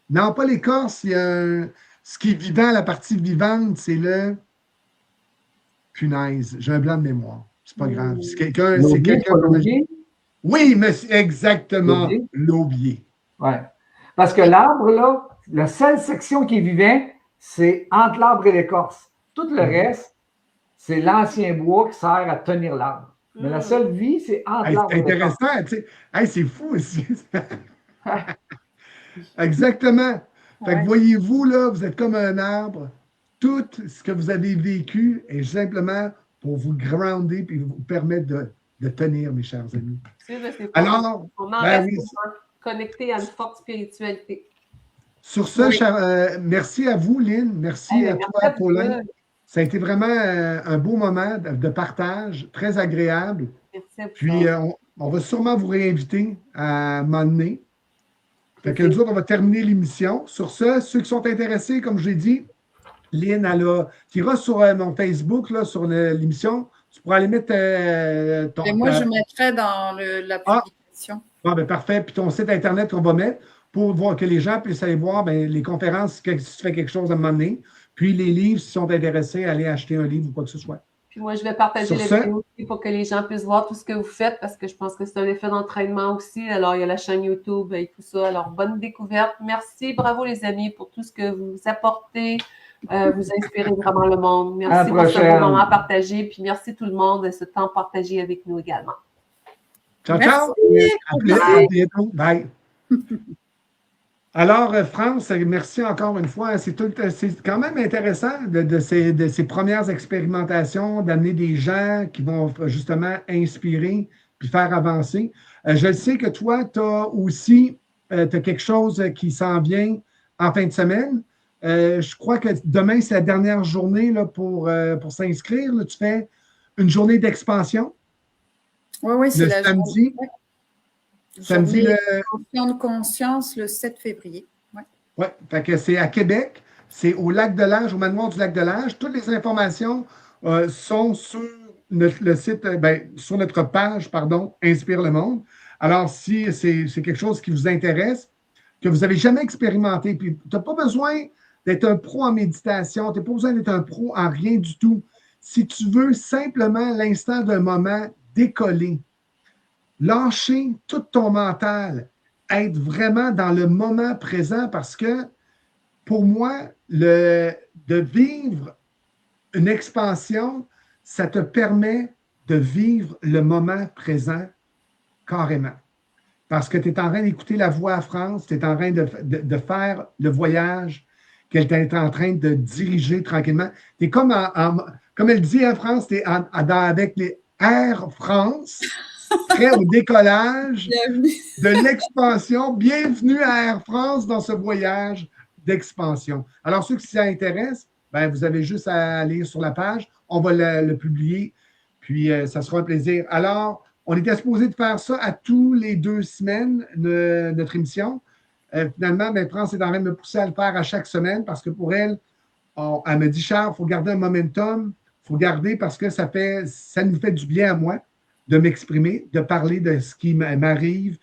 A: Non, pas l'écorce, il y a ce qui est vivant, la partie vivante, c'est le... Punaise, j'ai un blanc de mémoire. C'est pas grave. C'est quelqu'un...
D: L'aubier?
A: Oui, mais c'est exactement l'aubier.
D: Oui. Parce que l'arbre, là, la seule section qui est vivante, c'est entre l'arbre et l'écorce. Tout le reste, c'est l'ancien bois qui sert à tenir l'arbre. Mais la seule vie, c'est entre l'arbre et l'écorce.
A: C'est intéressant, tu sais. Hey, c'est fou aussi. Exactement. Fait que voyez-vous, là, vous êtes comme un arbre. Tout ce que vous avez vécu est simplement pour vous grounder et vous permettre de tenir, mes chers amis. Alors,
C: on en reste connecté à une forte spiritualité.
A: Sur ce, merci à vous, Lynn. Merci à toi, Paulin. Ça a été vraiment un beau moment de partage, très agréable.
C: Merci à vous.
A: Puis, on va sûrement vous réinviter à m'emmener. Fait que nous autres, on va terminer l'émission. Sur ce, ceux qui sont intéressés, comme je l'ai dit, Lynn, tu iras sur mon Facebook, là, sur l'émission. Tu pourras aller mettre ton...
B: Et moi, je mettrai dans la publication.
A: Bon, ben parfait. Puis ton site Internet qu'on va mettre pour voir que les gens puissent aller voir les conférences, si tu fais quelque chose à un moment donné. Puis les livres, s'ils sont intéressés, aller acheter un livre ou quoi que ce soit.
C: Puis moi, je vais partager la vidéo aussi pour que les gens puissent voir tout ce que vous faites parce que je pense que c'est un effet d'entraînement aussi. Alors, il y a la chaîne YouTube et tout ça. Alors, bonne découverte. Merci. Bravo, les amis, pour tout ce que vous apportez. Vous inspirez vraiment le monde. Merci pour ce moment partagé. Puis merci tout le monde de ce temps partagé avec nous également.
A: Ciao, ciao. À bientôt. Bye. Alors, France, merci encore une fois. C'est quand même intéressant de ces premières expérimentations, d'amener des gens qui vont justement inspirer puis faire avancer. Je sais que toi, tu as aussi quelque chose qui s'en vient en fin de semaine. Je crois que demain, c'est la dernière journée là, pour s'inscrire. Tu fais une journée d'expansion.
B: Oui, c'est la
A: samedi.
B: Journée.
A: Samedi,
B: de conscience le 7 février.
A: Oui, fait que c'est à Québec, c'est au Lac de l'Âge, au manoir du Lac de l'Âge. Toutes les informations sont sur le site, sur notre page, Inspire le monde. Alors, si c'est quelque chose qui vous intéresse, que vous n'avez jamais expérimenté, puis tu n'as pas besoin d'être un pro en méditation, tu n'as pas besoin d'être un pro en rien du tout. Si tu veux simplement l'instant d'un moment décoller, lâcher tout ton mental, être vraiment dans le moment présent parce que pour moi, de vivre une expansion, ça te permet de vivre le moment présent carrément. Parce que tu es en train d'écouter la voix à France, tu es en train de faire le voyage qu'elle est en train de diriger tranquillement. Tu es comme elle dit à France, tu es avec les Air France, prêt au décollage de l'expansion. Bienvenue à Air France dans ce voyage d'expansion. Alors, ceux qui s'y intéressent, vous avez juste à aller sur la page. On va le publier, puis ça sera un plaisir. Alors, on était supposé de faire ça à tous les 2 semaines, notre émission. Finalement, France est en train de me pousser à le faire à chaque semaine parce que pour elle, elle me dit, Charles, il faut garder un momentum, il faut garder parce que ça nous fait du bien à moi de m'exprimer, de parler de ce qui m'arrive,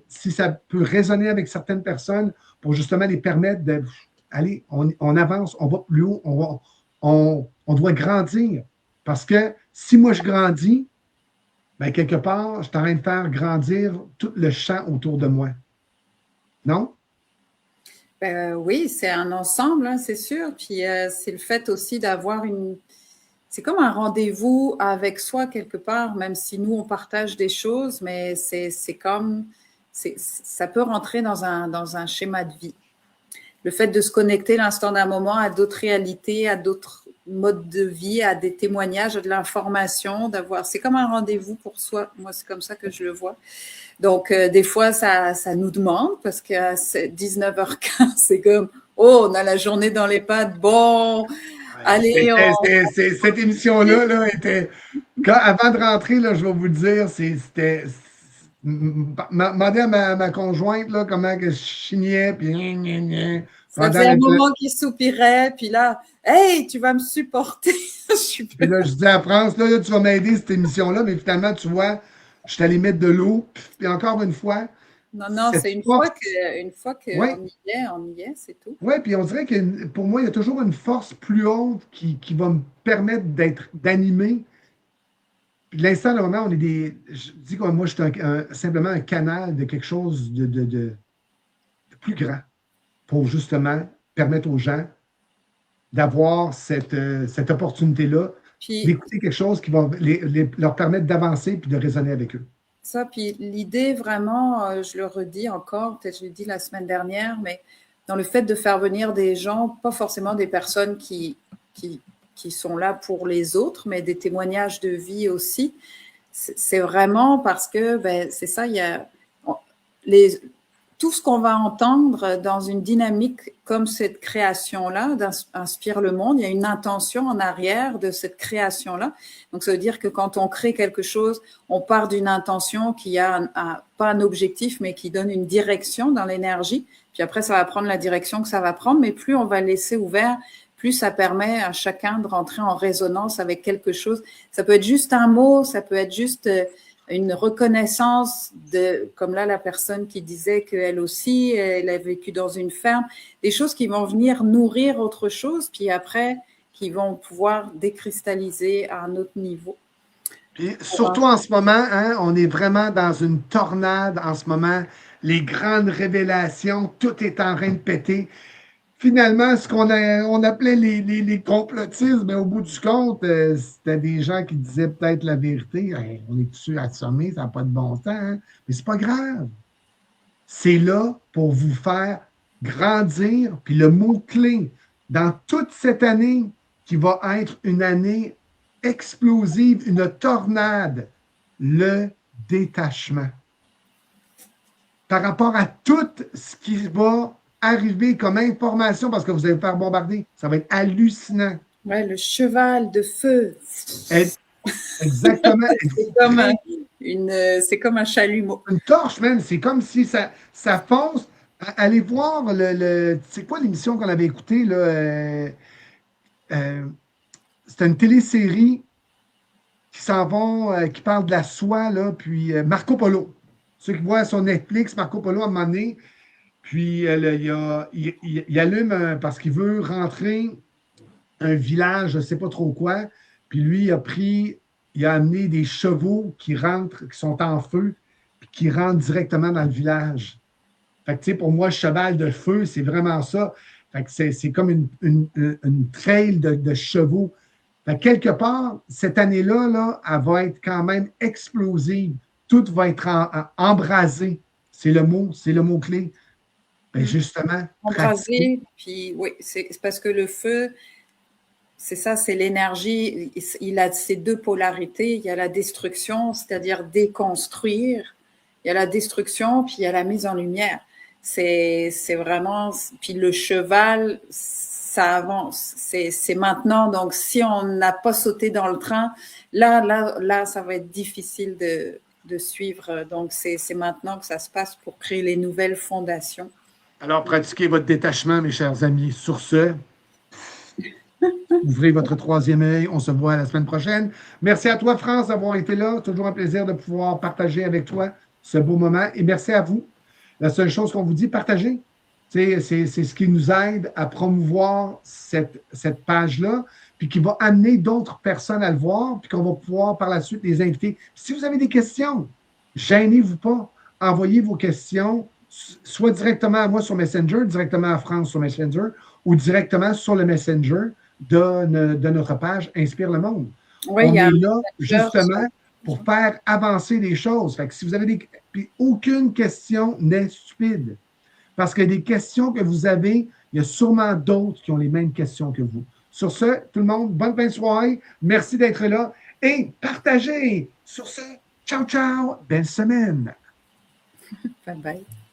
A: si ça peut résonner avec certaines personnes pour justement les permettre d'aller, on avance, on va plus haut, on doit grandir. Parce que si moi je grandis, quelque part, je suis en train de faire grandir tout le champ autour de moi. Non?
B: Oui, c'est un ensemble, hein, c'est sûr. Puis c'est le fait aussi d'avoir c'est comme un rendez-vous avec soi quelque part, même si nous, on partage des choses, mais c'est comme ça peut rentrer dans un schéma de vie. Le fait de se connecter l'instant d'un moment à d'autres réalités, à d'autres modes de vie, à des témoignages, à de l'information, c'est comme un rendez-vous pour soi. Moi, c'est comme ça que je le vois. Donc, des fois, ça nous demande, parce qu'à 19h15, c'est comme, oh, on a la journée dans les pattes, bon, allez.
A: Cette émission-là là, était, avant de rentrer, là, je vais vous le dire, c'était... Demandez à ma conjointe là, comment que je chignais, puis
B: ça faisait un moment qu'il soupirait, puis là, hey, tu vas me supporter.
A: Puis là, je dis à France, là, tu vas m'aider cette émission-là, mais finalement, tu vois, je suis allé mettre de l'eau, puis encore une fois.
B: Non, c'est une fois qu'on
A: ouais.
B: on y est, c'est tout.
A: Oui, puis on dirait que pour moi, il y a toujours une force plus haute qui va me permettre d'animer. Puis l'instant, le moment, on est je dis que moi, je suis simplement un canal de quelque chose de plus grand pour justement permettre aux gens d'avoir cette opportunité-là, d'écouter quelque chose qui va leur permettre d'avancer puis de raisonner avec eux.
B: Ça, puis l'idée vraiment, je le redis encore, peut-être je l'ai dit la semaine dernière, mais dans le fait de faire venir des gens, pas forcément des personnes qui sont là pour les autres, mais des témoignages de vie aussi. C'est vraiment parce que, c'est ça, il y a tout ce qu'on va entendre dans une dynamique comme cette création-là, d'Inspire le monde, il y a une intention en arrière de cette création-là. Donc, ça veut dire que quand on crée quelque chose, on part d'une intention qui a pas un objectif, mais qui donne une direction dans l'énergie. Puis après, ça va prendre la direction que ça va prendre, mais plus on va laisser ouvert, plus ça permet à chacun de rentrer en résonance avec quelque chose. Ça peut être juste un mot, ça peut être juste une reconnaissance comme là, la personne qui disait qu'elle aussi, elle a vécu dans une ferme, des choses qui vont venir nourrir autre chose, puis après, qui vont pouvoir décristalliser à un autre niveau.
A: Puis surtout en ce moment, hein, on est vraiment dans une tornade en ce moment. Les grandes révélations, tout est en train de péter. Finalement, ce on appelait les complotistes, mais au bout du compte, c'était des gens qui disaient peut-être la vérité. Hey, on est dessus assommés, ça n'a pas de bon sens. Hein? Mais c'est pas grave. C'est là pour vous faire grandir. Puis le mot-clé dans toute cette année qui va être une année explosive, une tornade, le détachement. Par rapport à tout ce qui va arriver comme information, parce que vous allez vous faire bombarder, ça va être hallucinant.
B: Ouais, le cheval de feu.
A: Exactement.
B: C'est comme un chalumeau.
A: Une torche, même. C'est comme si ça fonce. Allez voir c'est quoi l'émission qu'on avait écoutée, là? C'était une télésérie qui s'en vont, qui parle de la soie, là, puis Marco Polo. Ceux qui voient sur Netflix, Marco Polo, à un moment donné, puis il allume parce qu'il veut rentrer un village, je ne sais pas trop quoi, puis lui, il a amené des chevaux qui rentrent, qui sont en feu, puis qui rentrent directement dans le village. Fait que, tu sais, pour moi, cheval de feu, c'est vraiment ça. Fait que c'est comme une trail de chevaux. Fait que quelque part, cette année-là, là, elle va être quand même explosive. Tout va être embrasé. C'est le mot-clé. Ben justement.
B: Embrasé, puis oui, c'est parce que le feu, c'est ça, c'est l'énergie. Il a ces deux polarités. Il y a la destruction, c'est-à-dire déconstruire. Il y a la destruction, puis il y a la mise en lumière. C'est vraiment... Puis le cheval, ça avance. C'est maintenant. Donc, si on n'a pas sauté dans le train, là, ça va être difficile de suivre. Donc, c'est maintenant que ça se passe pour créer les nouvelles fondations.
A: Alors, pratiquez votre détachement, mes chers amis. Sur ce, ouvrez votre troisième œil. On se voit la semaine prochaine. Merci à toi, France, d'avoir été là. Toujours un plaisir de pouvoir partager avec toi ce beau moment. Et merci à vous. La seule chose qu'on vous dit, partagez. C'est ce qui nous aide à promouvoir cette page-là, puis qui va amener d'autres personnes à le voir, puis qu'on va pouvoir par la suite les inviter. Si vous avez des questions, gênez-vous pas. Envoyez vos questions soit directement à moi sur Messenger, directement à France sur Messenger, ou directement sur le Messenger de notre page Inspire le monde.
B: Oui,
A: on est là justement pour faire avancer les choses. Fait que si vous avez des... Puis aucune question n'est stupide. Parce que des questions que vous avez, il y a sûrement d'autres qui ont les mêmes questions que vous. Sur ce, tout le monde, bonne fin de soirée. Merci d'être là. Et partagez. Sur ce, ciao, ciao. Belle semaine.
B: Bye bye.